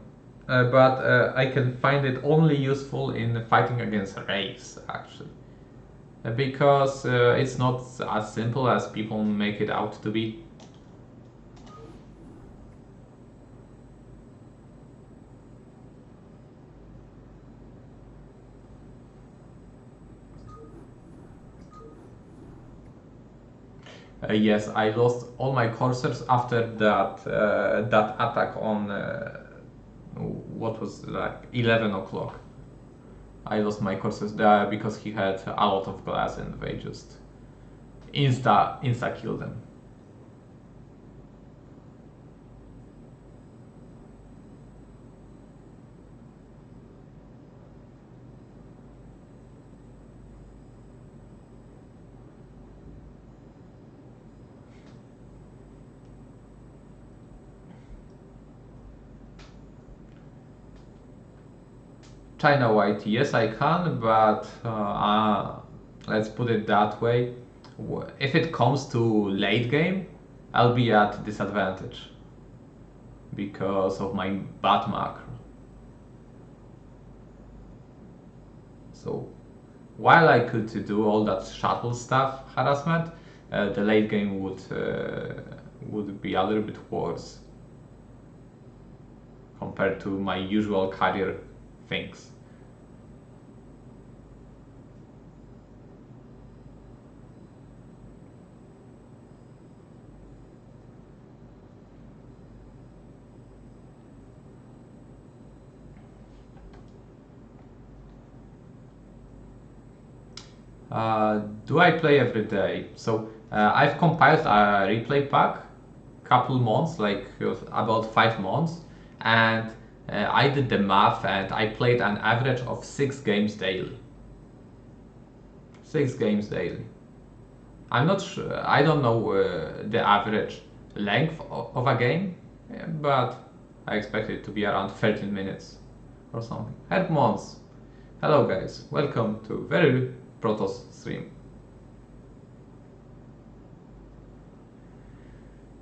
Speaker 1: but I can find it only useful in fighting against rays, actually. Because it's not as simple as people make it out to be. Yes, I lost all my coursers after that attack on what was like 11 o'clock. I lost my courses there because he had a lot of glass and they just insta killed them. China White, yes I can, but let's put it that way. If it comes to late game, I'll be at disadvantage because of my bad macro. So while I could do all that shuttle stuff harassment, the late game would be a little bit worse compared to my usual carrier things. Do I play every day? So I've compiled a replay pack, couple months, like about 5 months, and I did the math and I played an average of 6 games daily. 6 games daily. I'm not sure. I don't know the average length of a game, but I expect it to be around 13 minutes or something. Help months. Hello guys, welcome to very Protoss stream.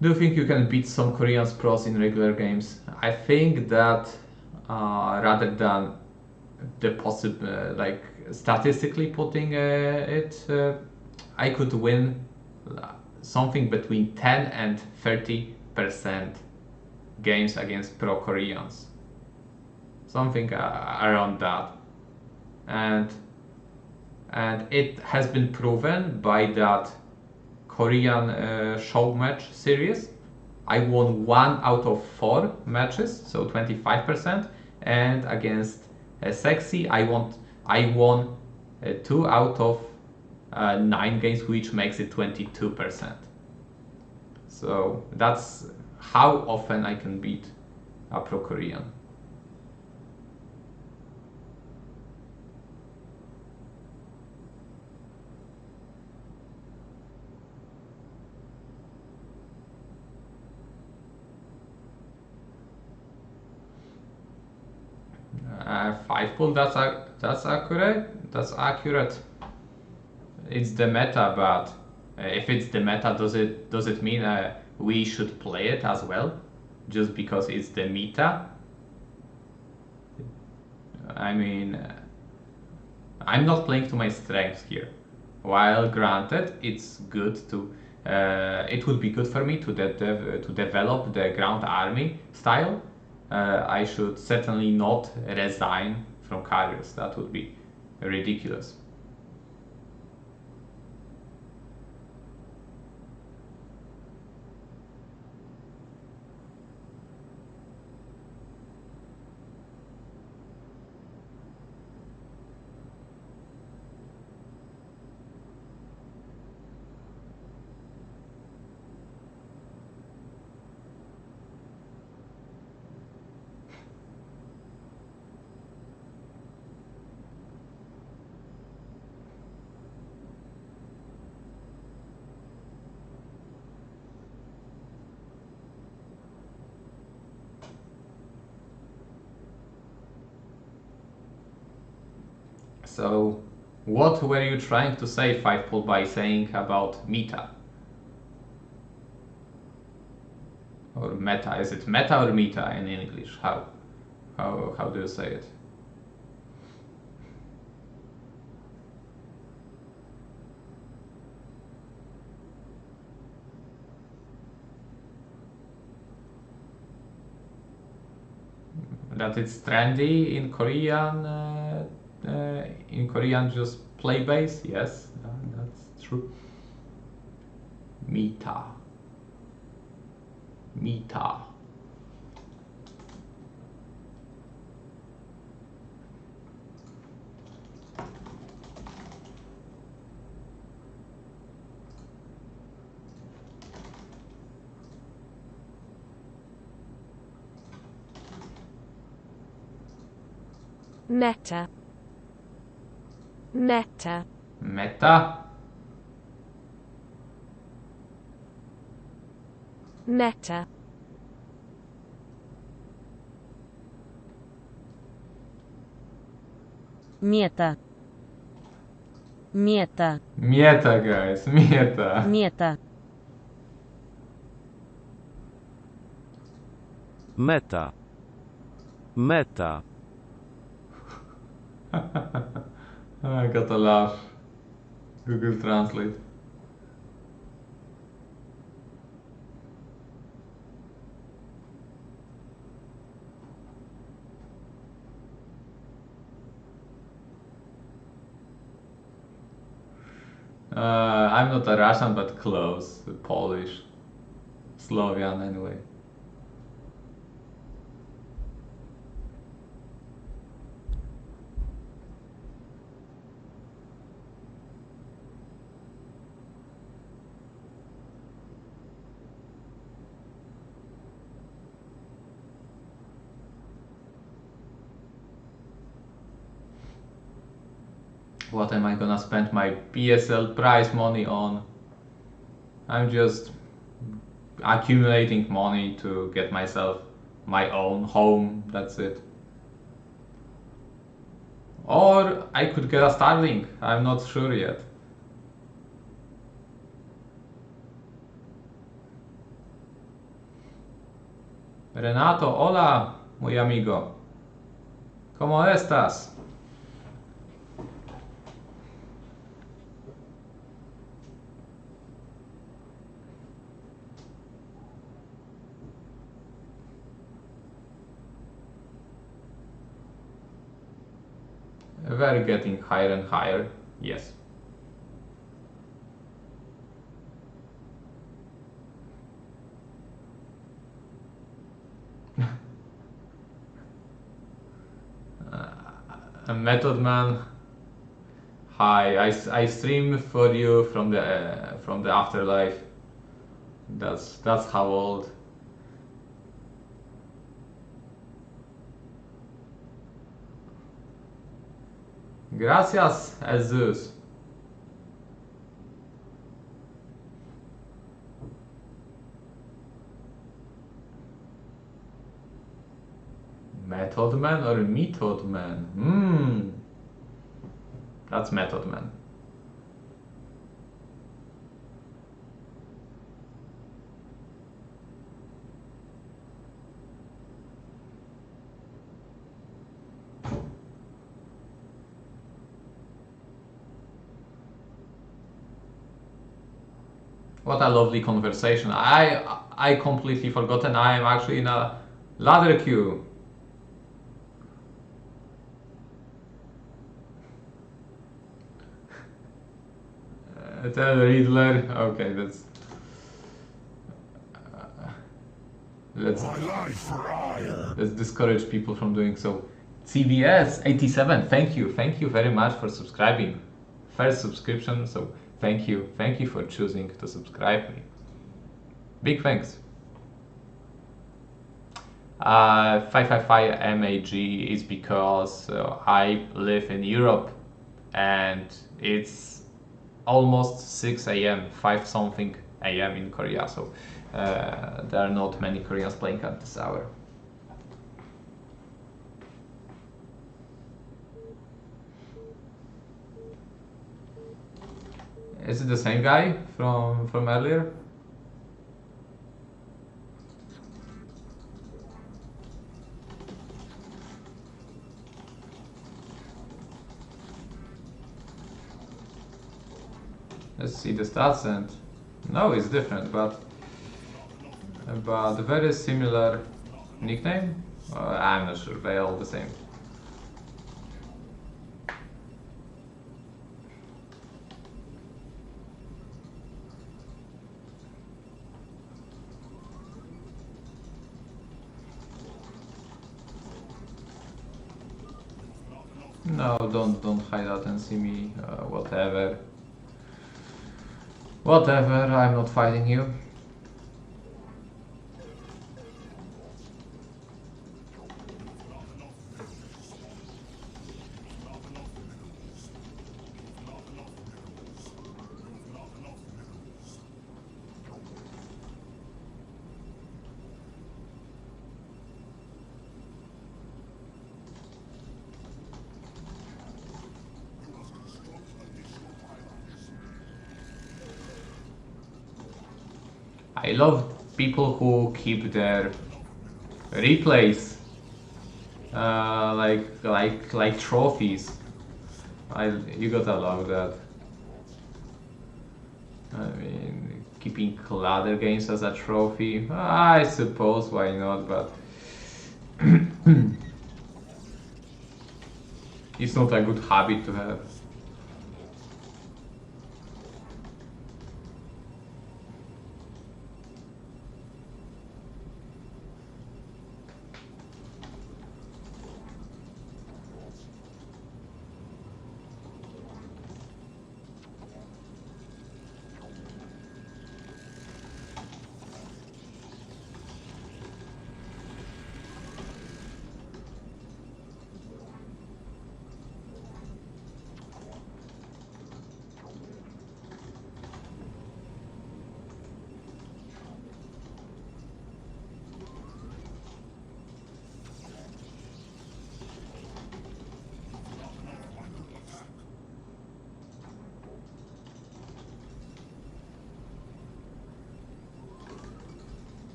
Speaker 1: Do you think you can beat some Korean pros in regular games? I think that rather than the possible, like statistically putting I could win something between 10 and 30% games against pro Koreans. Something around that. And it has been proven by that Korean show match series. I won 1 out of 4 matches, so 25%, and against Sexy I won 2 out of 9 games, which makes it 22%. So that's how often I can beat a pro Korean. 5 pull, that's accurate. That's accurate. It's the meta, but if it's the meta, does it mean we should play it as well, just because it's the meta? I mean, I'm not playing to my strengths here. While granted, it's good to. It would be good for me to develop the ground army style. I should certainly not resign from carriers. That would be ridiculous. So, what were you trying to say, 5 pull, by saying about meta? Or meta? Is it meta or meta in English? How do you say it? That it's trendy in Korean. In Korean, just play base. Yes, that's true. Meta. Meta.
Speaker 4: Meta. Meta.
Speaker 1: Meta?
Speaker 4: Meta.
Speaker 5: Мета. Мета.
Speaker 1: Meta, guys, meta.
Speaker 5: Мета.
Speaker 6: Meta. Meta.
Speaker 1: I gotta laugh. Google Translate. I'm not a Russian, but close. Polish. Slovian, anyway. What am I gonna spend my PSL prize money on? I'm just accumulating money to get myself my own home, that's it. Or I could get a Starlink, I'm not sure yet. Renato, hola, muy amigo. ¿Cómo estás? We're getting higher and higher, yes. A Method Man. Hi, I stream for you from the afterlife. That's how old. Gracias, Jesus. Method Man or Method Man? That's Method Man. What a lovely conversation. I completely forgotten I am actually in a ladder queue. Tell Riddler. Okay, that's. Let's discourage people from doing so. CVS 87. Thank you very much for subscribing. First subscription, so thank you for choosing to subscribe me. Big thanks. 555 MAG is because I live in Europe and it's almost 6 a.m., 5 something a.m. in Korea, so there are not many Koreans playing at this hour. Is it the same guy from earlier? Let's see the stats, and no, it's different, but very similar nickname. I'm not sure, they're all the same. No, don't hide out and see me. Whatever. I'm not fighting you. I love people who keep their replays like trophies. You gotta love that. I mean, keeping ladder games as a trophy, I suppose, why not, but it's not a good habit to have.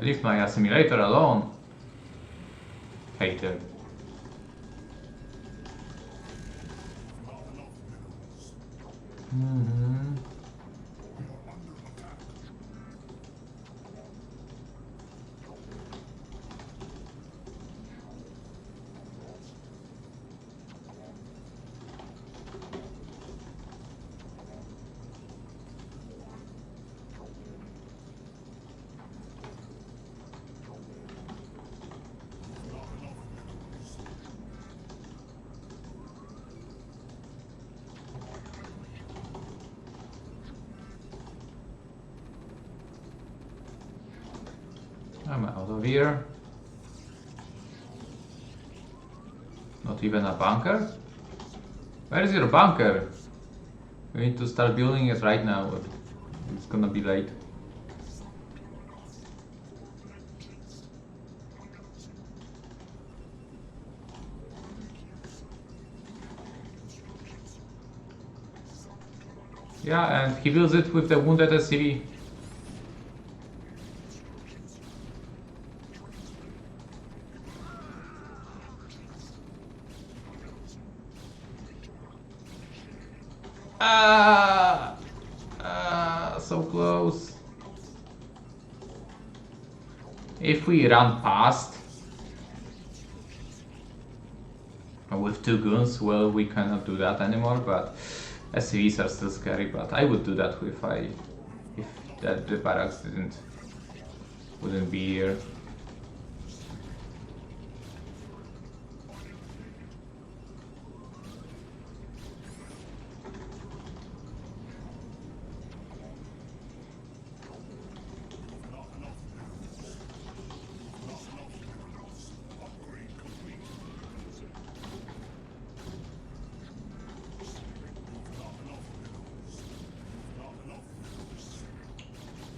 Speaker 1: Leave my assimilator alone. Hater. I'm out of here. Not even a bunker? Where is your bunker? We need to start building it right now. It's gonna be late. Yeah, and he builds it with the wounded SCV. So close. If we run past with two guns, well, we cannot do that anymore, but SCVs are still scary, but I would do that if the barracks wouldn't be here.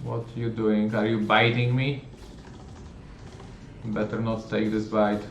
Speaker 1: What are you doing? Are you biting me? Better not take this bite.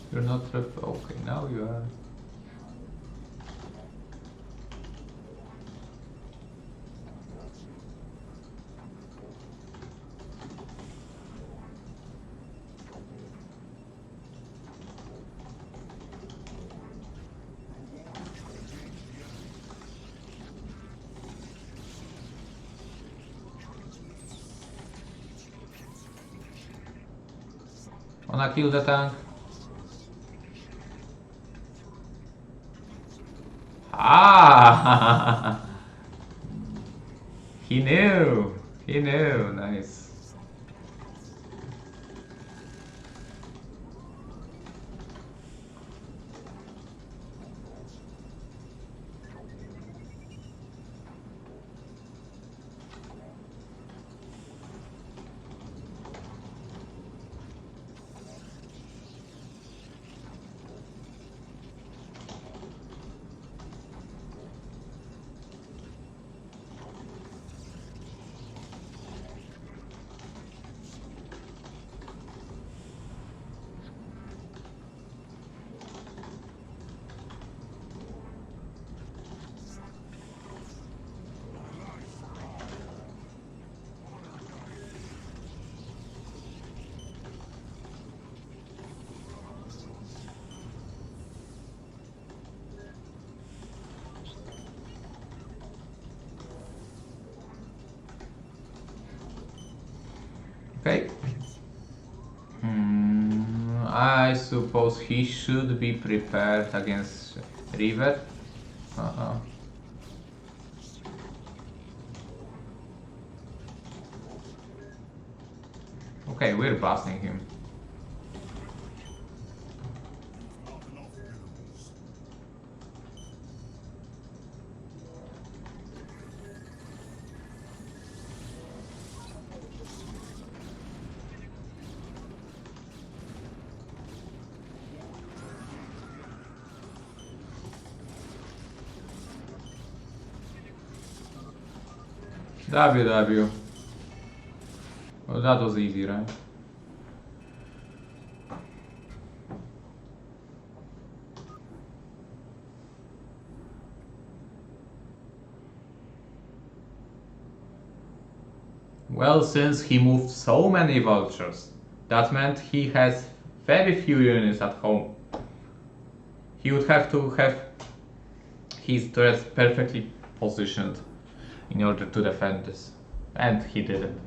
Speaker 1: You're not okay, now you are. Wanna kill the tank? Ah! He knew! He knew! Nice. Okay. I suppose he should be prepared against River. Uh-oh. Okay, we're blasting him. WW. Well, that was easy, right? Well, since he moved so many vultures, that meant he has very few units at home. He would have to have his turrets perfectly positioned in order to defend this. And he didn't.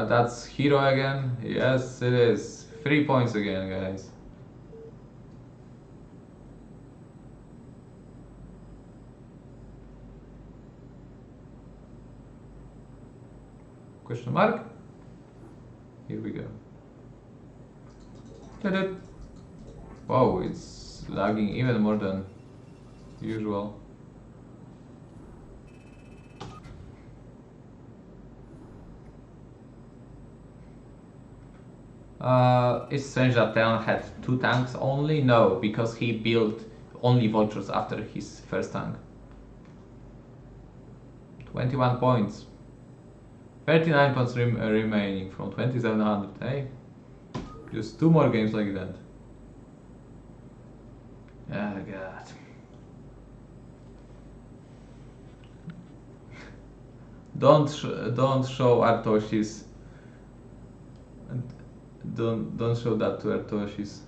Speaker 1: That's hero again? Yes, it is. 3 points again, guys. Question mark? Here we go. Ta-da. Wow, it's lagging even more than usual. It's strange that Theon had 2 tanks only? No, because he built only vultures after his first tank. 21 points. 39 points remaining from 2700, hey? Just 2 more games like that. Oh god. Don't show Artoshis. Don't show that to Artoshis.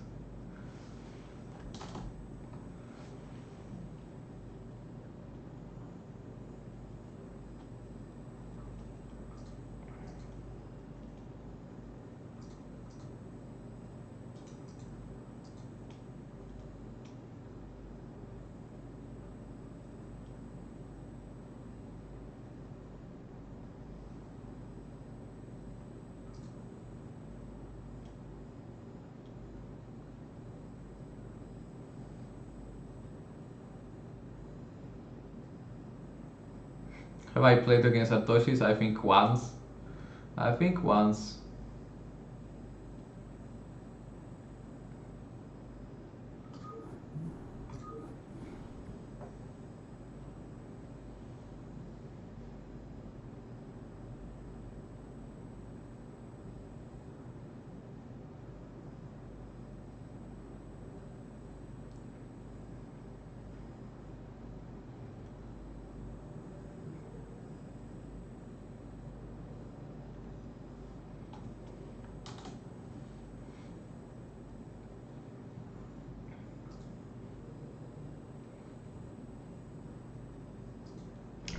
Speaker 1: Have I played against Satoshis? I think once. I think once.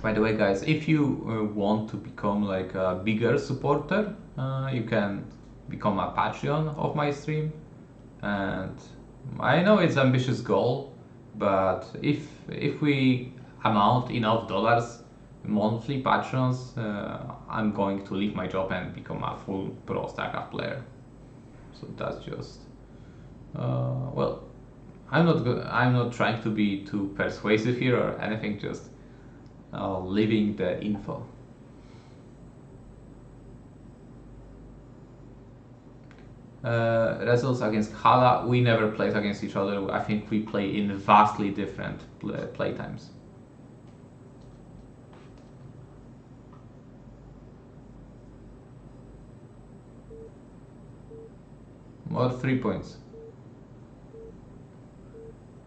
Speaker 1: By the way, guys, if you want to become like a bigger supporter, you can become a Patreon of my stream. And I know it's an ambitious goal, but if we amount enough dollars monthly patrons, I'm going to leave my job and become a full pro Starcraft player. So that's just well, I'm not trying to be too persuasive here or anything. Just leaving the info. Results against Hala, we never played against each other. I think we play in vastly different play times. More 3 points.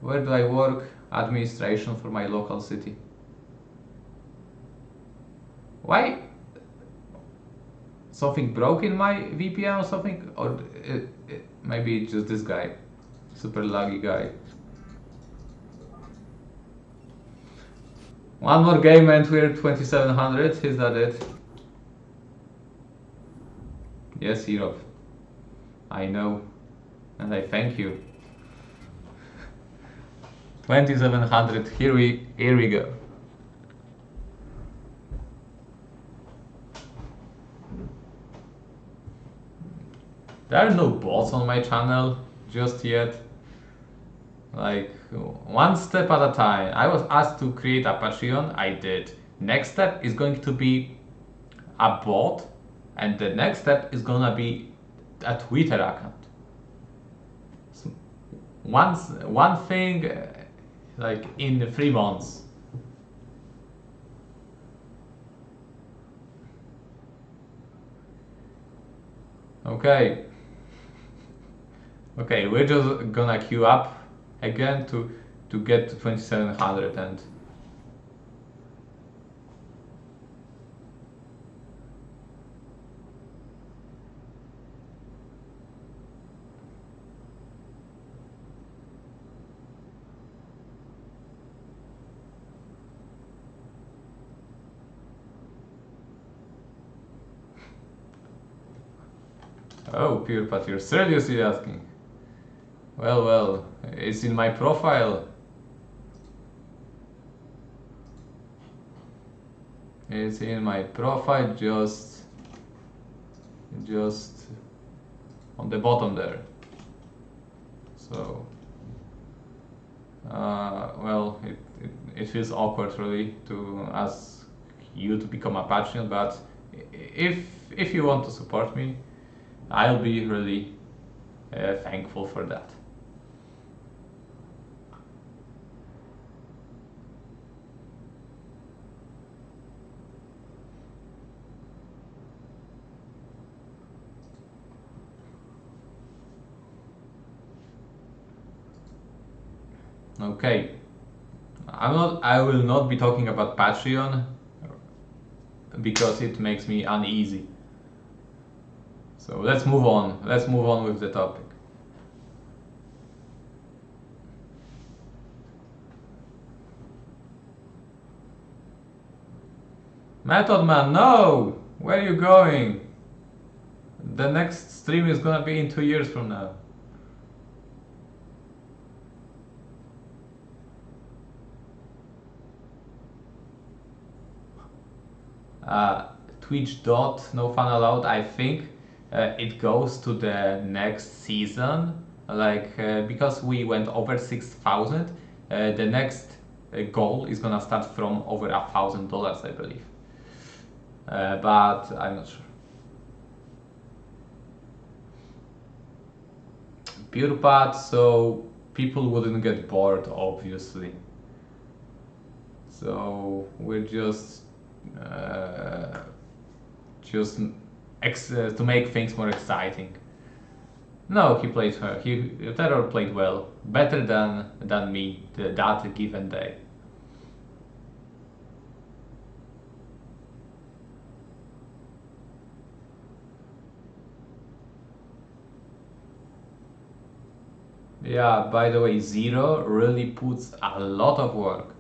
Speaker 1: Where do I work? Administration for my local city. Why something broke in my VPN or something, or maybe it's just this guy, super laggy guy. One more game and we're 2700. Is that it? Yes, Europe. I know, and I thank you. 2700. Here we go. There are no bots on my channel just yet. Like, one step at a time. I was asked to create a Patreon, I did. Next step is going to be a bot, and the next step is gonna be a Twitter account. So one thing, like in 3 months. Okay. Okay, we're just gonna queue up again to get to 2700 and oh, Purpat, you're seriously asking? Well, it's in my profile. It's in my profile, just on the bottom there. So, well, it feels awkward really to ask you to become a Patreon, but if you want to support me, I'll be really thankful for that. Okay, I will not be talking about Patreon because it makes me uneasy. So let's move on. Let's move on with the topic. Method Man, no! Where are you going? The next stream is gonna be in 2 years from now. Twitch dot no fun allowed. I think it goes to the next season. Like because we went over 6,000, the next goal is gonna start from over $1,000, I believe. But I'm not sure. Pure pad, so people wouldn't get bored, obviously. So we're just to make things more exciting. No, he played her. Terror played well, better than me that given day. Yeah, by the way, Zero really puts a lot of work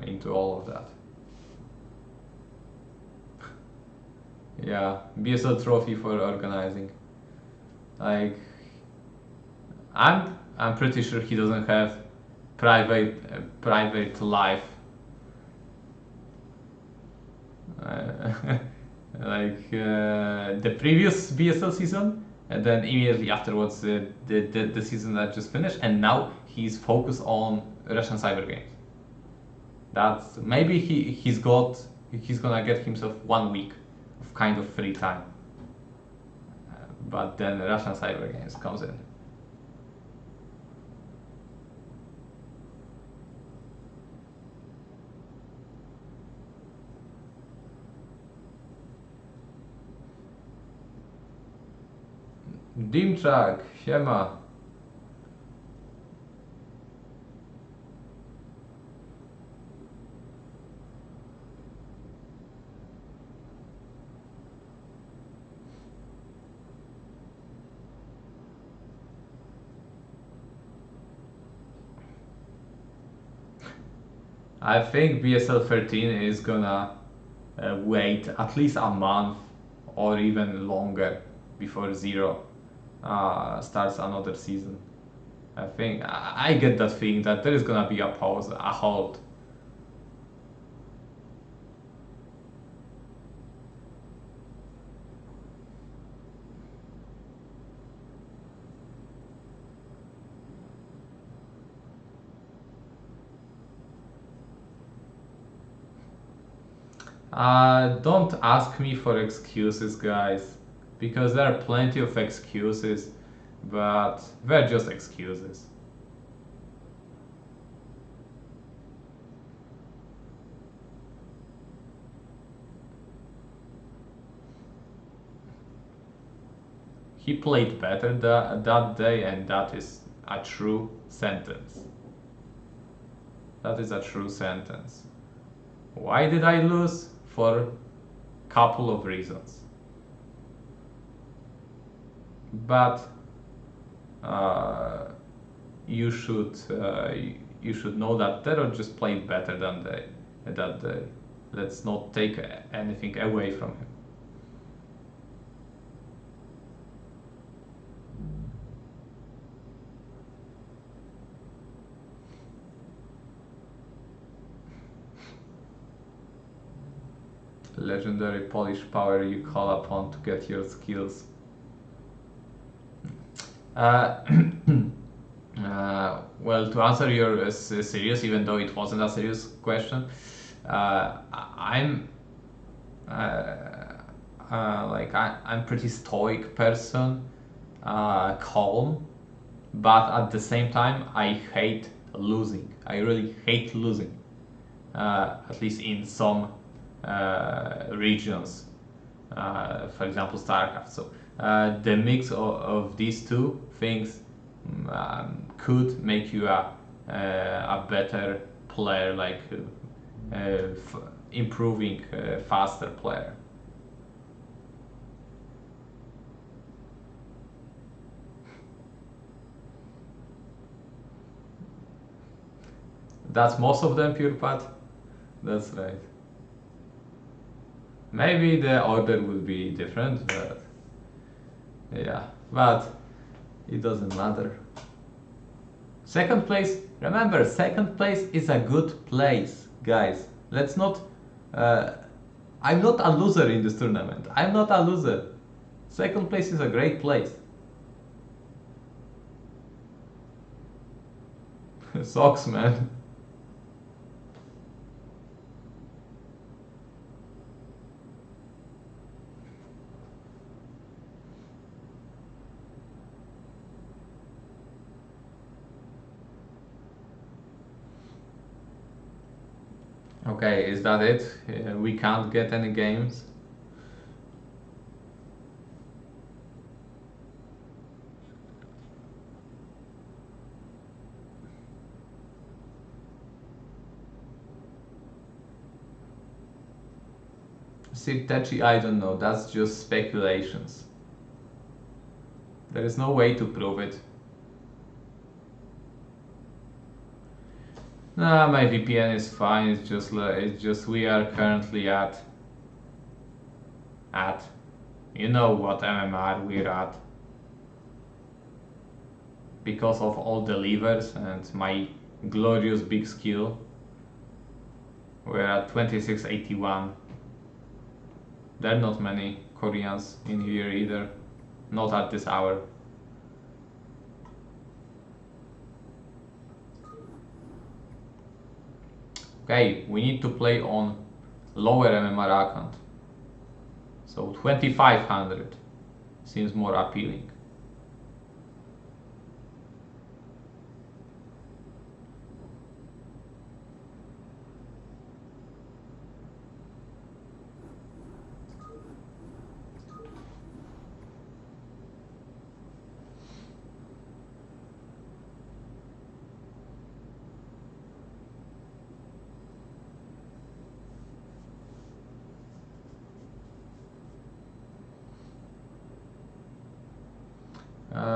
Speaker 1: into all of that. Yeah, BSL trophy for organizing. Like, I'm pretty sure he doesn't have private life. Like the previous BSL season, and then immediately afterwards the season that just finished, and now he's focused on Russian cyber games. That's maybe he's gonna get himself 1 week of kind of free time, but then Russian cyber games comes in. Dimczak, siema. I think BSL 13 is gonna wait at least a month or even longer before Zero starts another season. I think I get that feeling that there is gonna be a pause, a halt. Don't ask me for excuses, guys, because there are plenty of excuses, but they're just excuses. He played better that day, and that is a true sentence. That is a true sentence. Why did I lose? For a couple of reasons. But you should know that Terror just played better than that day. Let's not take anything away from him. Legendary Polish power you call upon to get your skills. Well, to answer your serious, even though it wasn't a serious question, I'm I'm pretty stoic person, calm, but at the same time I hate losing. I really hate losing, at least in some regions. For example, Starcraft. So the mix of these two things could make you a better player, like improving faster player. That's most of them, pure path. That's right. Maybe the order would be different, but yeah, but it doesn't matter. Second place, remember, second place is a good place, guys. Let's not. I'm not a loser in this tournament. I'm not a loser. Second place is a great place. Sucks, man. Okay, is that it? We can't get any games. Sirtechi, I don't know. That's just speculations. There is no way to prove it. Nah, my VPN is fine. It's just we are currently at you know what MMR we're at, because of all the levers and my glorious big skill. We're at 2681. There are not many Koreans in here either, not at this hour. Okay, we need to play on lower MMR account. So 2500 seems more appealing.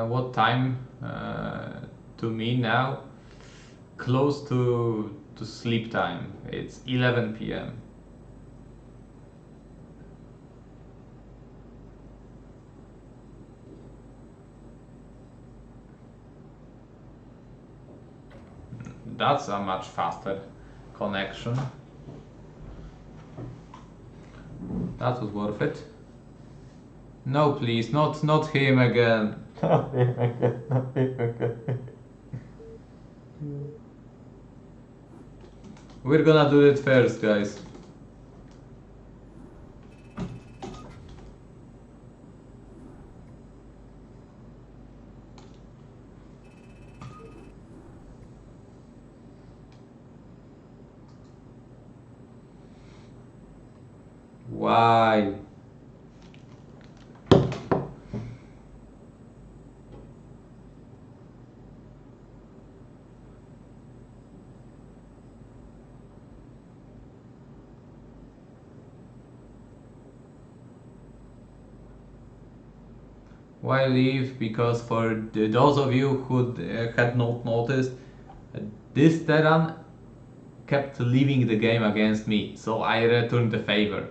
Speaker 1: What time to me now? close to sleep time. It's 11 p.m. That's a much faster connection. That was worth it. No, please, not him again. Not him again. Not him again. We're gonna do it first, guys. Why? Why leave? Because for those of you who had not noticed, this Terran kept leaving the game against me, so I returned the favor.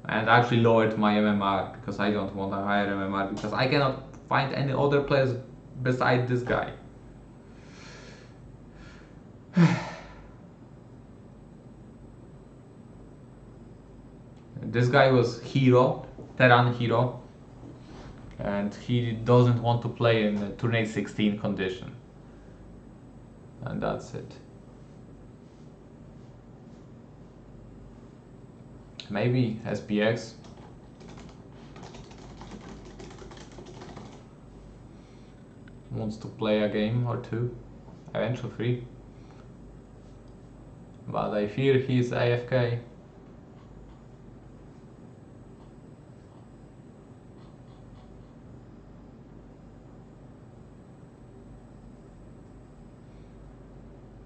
Speaker 1: And actually lowered my MMR, because I don't want a higher MMR, because I cannot find any other players beside this guy. This guy was hero, Terran hero, and he doesn't want to play in a Tournament 16 condition. And that's it. Maybe SPX. Wants to play a game or two, eventually 3. But I fear he's AFK.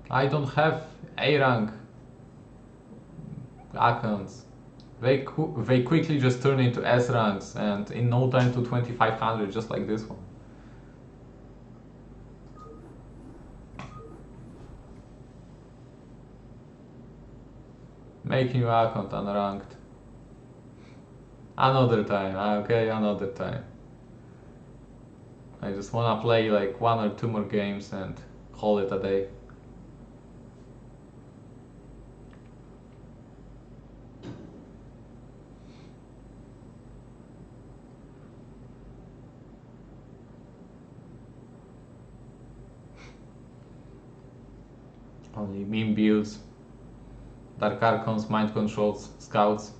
Speaker 1: I don't have A rank accounts. They quickly just turn into S ranks and in no time to 2500, just like this one. Make new account unranked. Another time, okay, another time. I just wanna play like 1 or 2 more games and call it a day. Only meme builds, Dark Archons, Mind Controls, Scouts.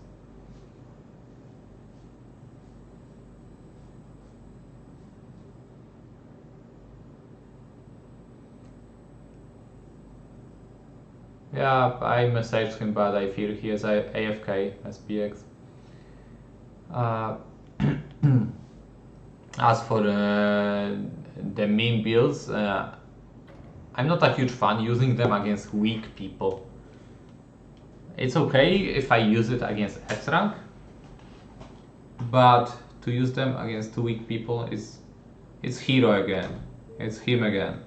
Speaker 1: Yeah, I messaged him, but I fear he is AFK, SPX. As for the meme builds, I'm not a huge fan using them against weak people. It's okay if I use it against S rank, but to use them against 2 weak people it's hero again. It's him again.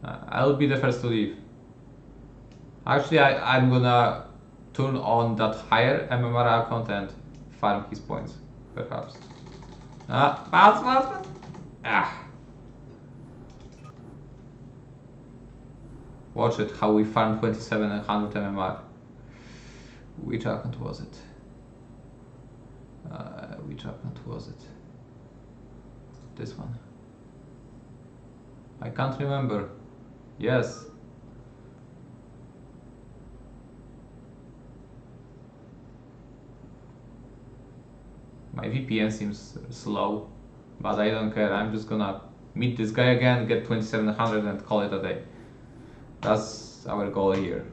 Speaker 1: I'll be the first to leave. Actually, I'm gonna turn on that higher MMR account and farm his points, perhaps. Pass. Watch it, how we farm 2700 MMR. Which account was it? This one. I can't remember. Yes. My VPN seems slow, but I don't care. I'm just gonna meet this guy again, get 2700 and call it a day. That's our goal here.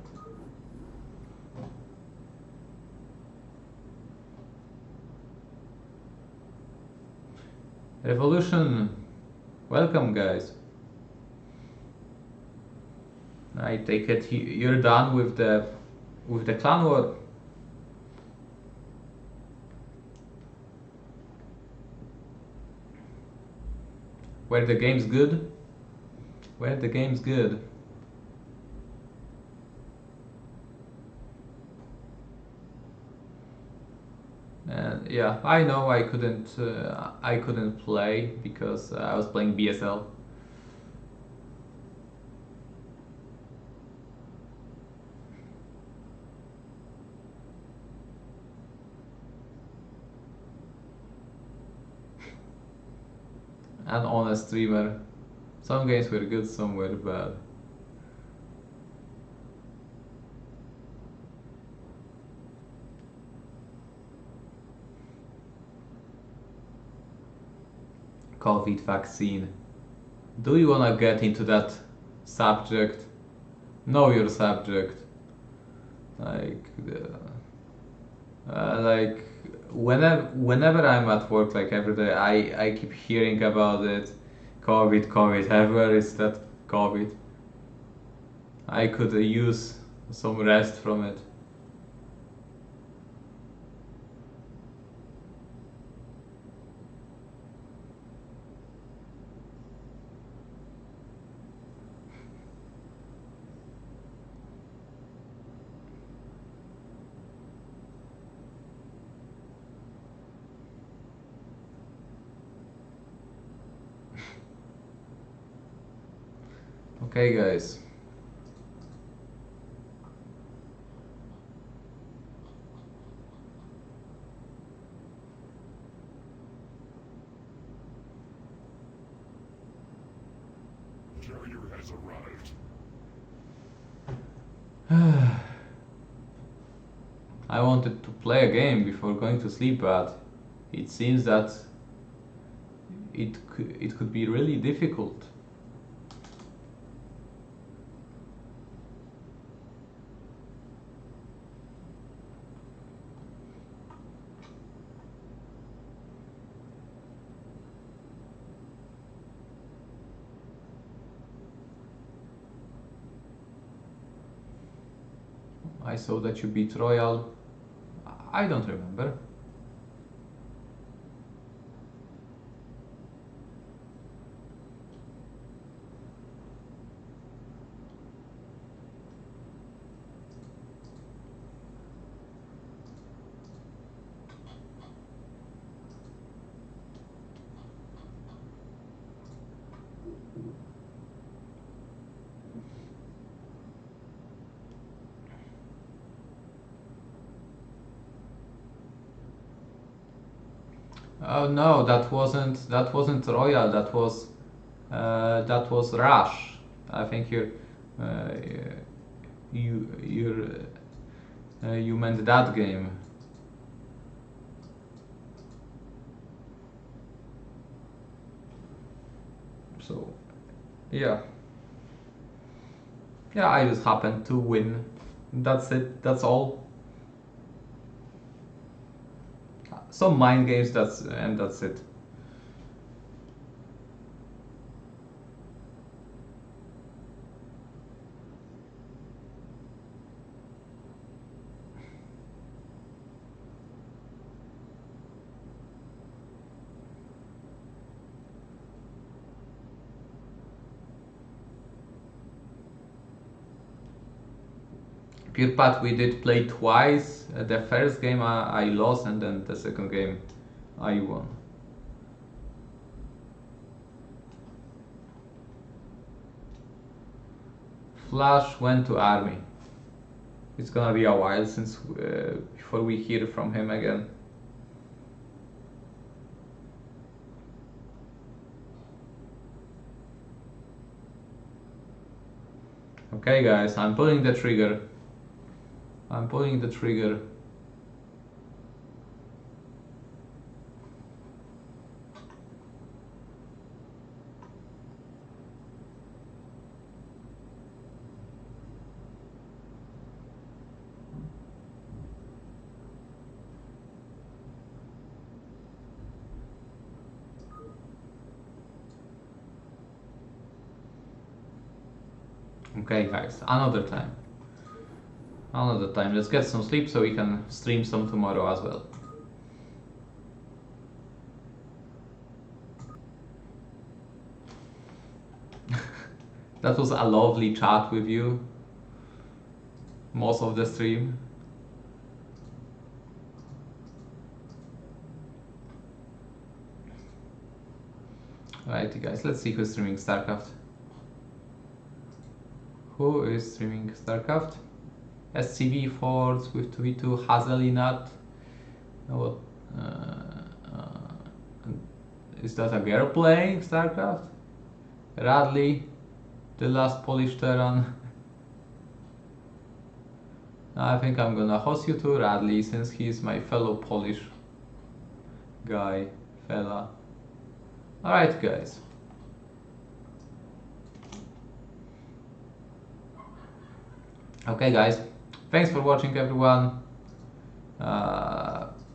Speaker 1: Revolution! Welcome, guys. I take it you're done with the clan war. Where the game's good. Where the game's good. And yeah, I know I couldn't play because I was playing BSL. And on a streamer. Some games were good, some were bad. COVID vaccine. Do you wanna get into that subject? Know your subject. Like whenever I'm at work, like every day, I keep hearing about it. COVID, everywhere is that COVID. I could use some rest from it. Okay, guys.
Speaker 2: Carrier has arrived.
Speaker 1: I wanted to play a game before going to sleep, but it seems that it could be really difficult. I saw that you beat Royal. I don't remember. Oh no, that wasn't Royal. That was Rush. I think uh, you meant that game. So yeah, yeah. I just happened to win. That's it. That's all. Some mind games. That's it. Pure Path we did play twice. The first game I lost, and then the second game I won. Flash went to army. It's gonna be a while since before we hear from him again. Okay, guys, I'm pulling the trigger. I'm pulling the trigger. Okay, guys, another time. Another time. Let's get some sleep so we can stream some tomorrow as well. That was a lovely chat with you. Most of the stream. Alrighty guys, let's see who's streaming Starcraft. Who is streaming Starcraft? SCV Force with 2v2, Hazelinat. What? Is that a girl playing Starcraft? Radley, the last Polish Terran. I think I'm gonna host you to Radley since he's my fellow Polish guy, fella. Alright guys. Okay guys, thanks for watching everyone.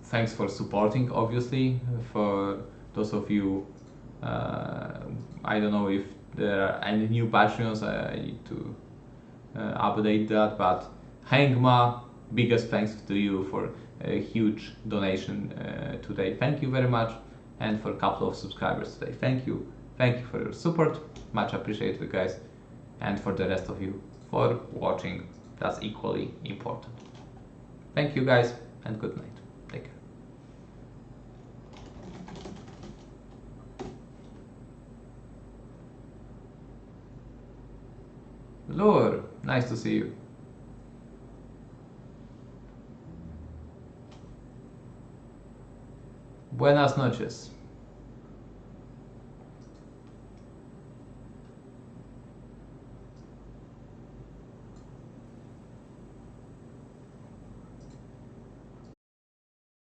Speaker 1: Thanks for supporting, obviously, for those of you, I don't know if there are any new Patreons, I need to update that, but Hangma, biggest thanks to you for a huge donation today. Thank you very much, and for a couple of subscribers today. Thank you for your support, much appreciated guys, and for the rest of you for watching, that's equally important. Thank you guys, and good night. Take care. Lure, nice to see you. Buenas noches.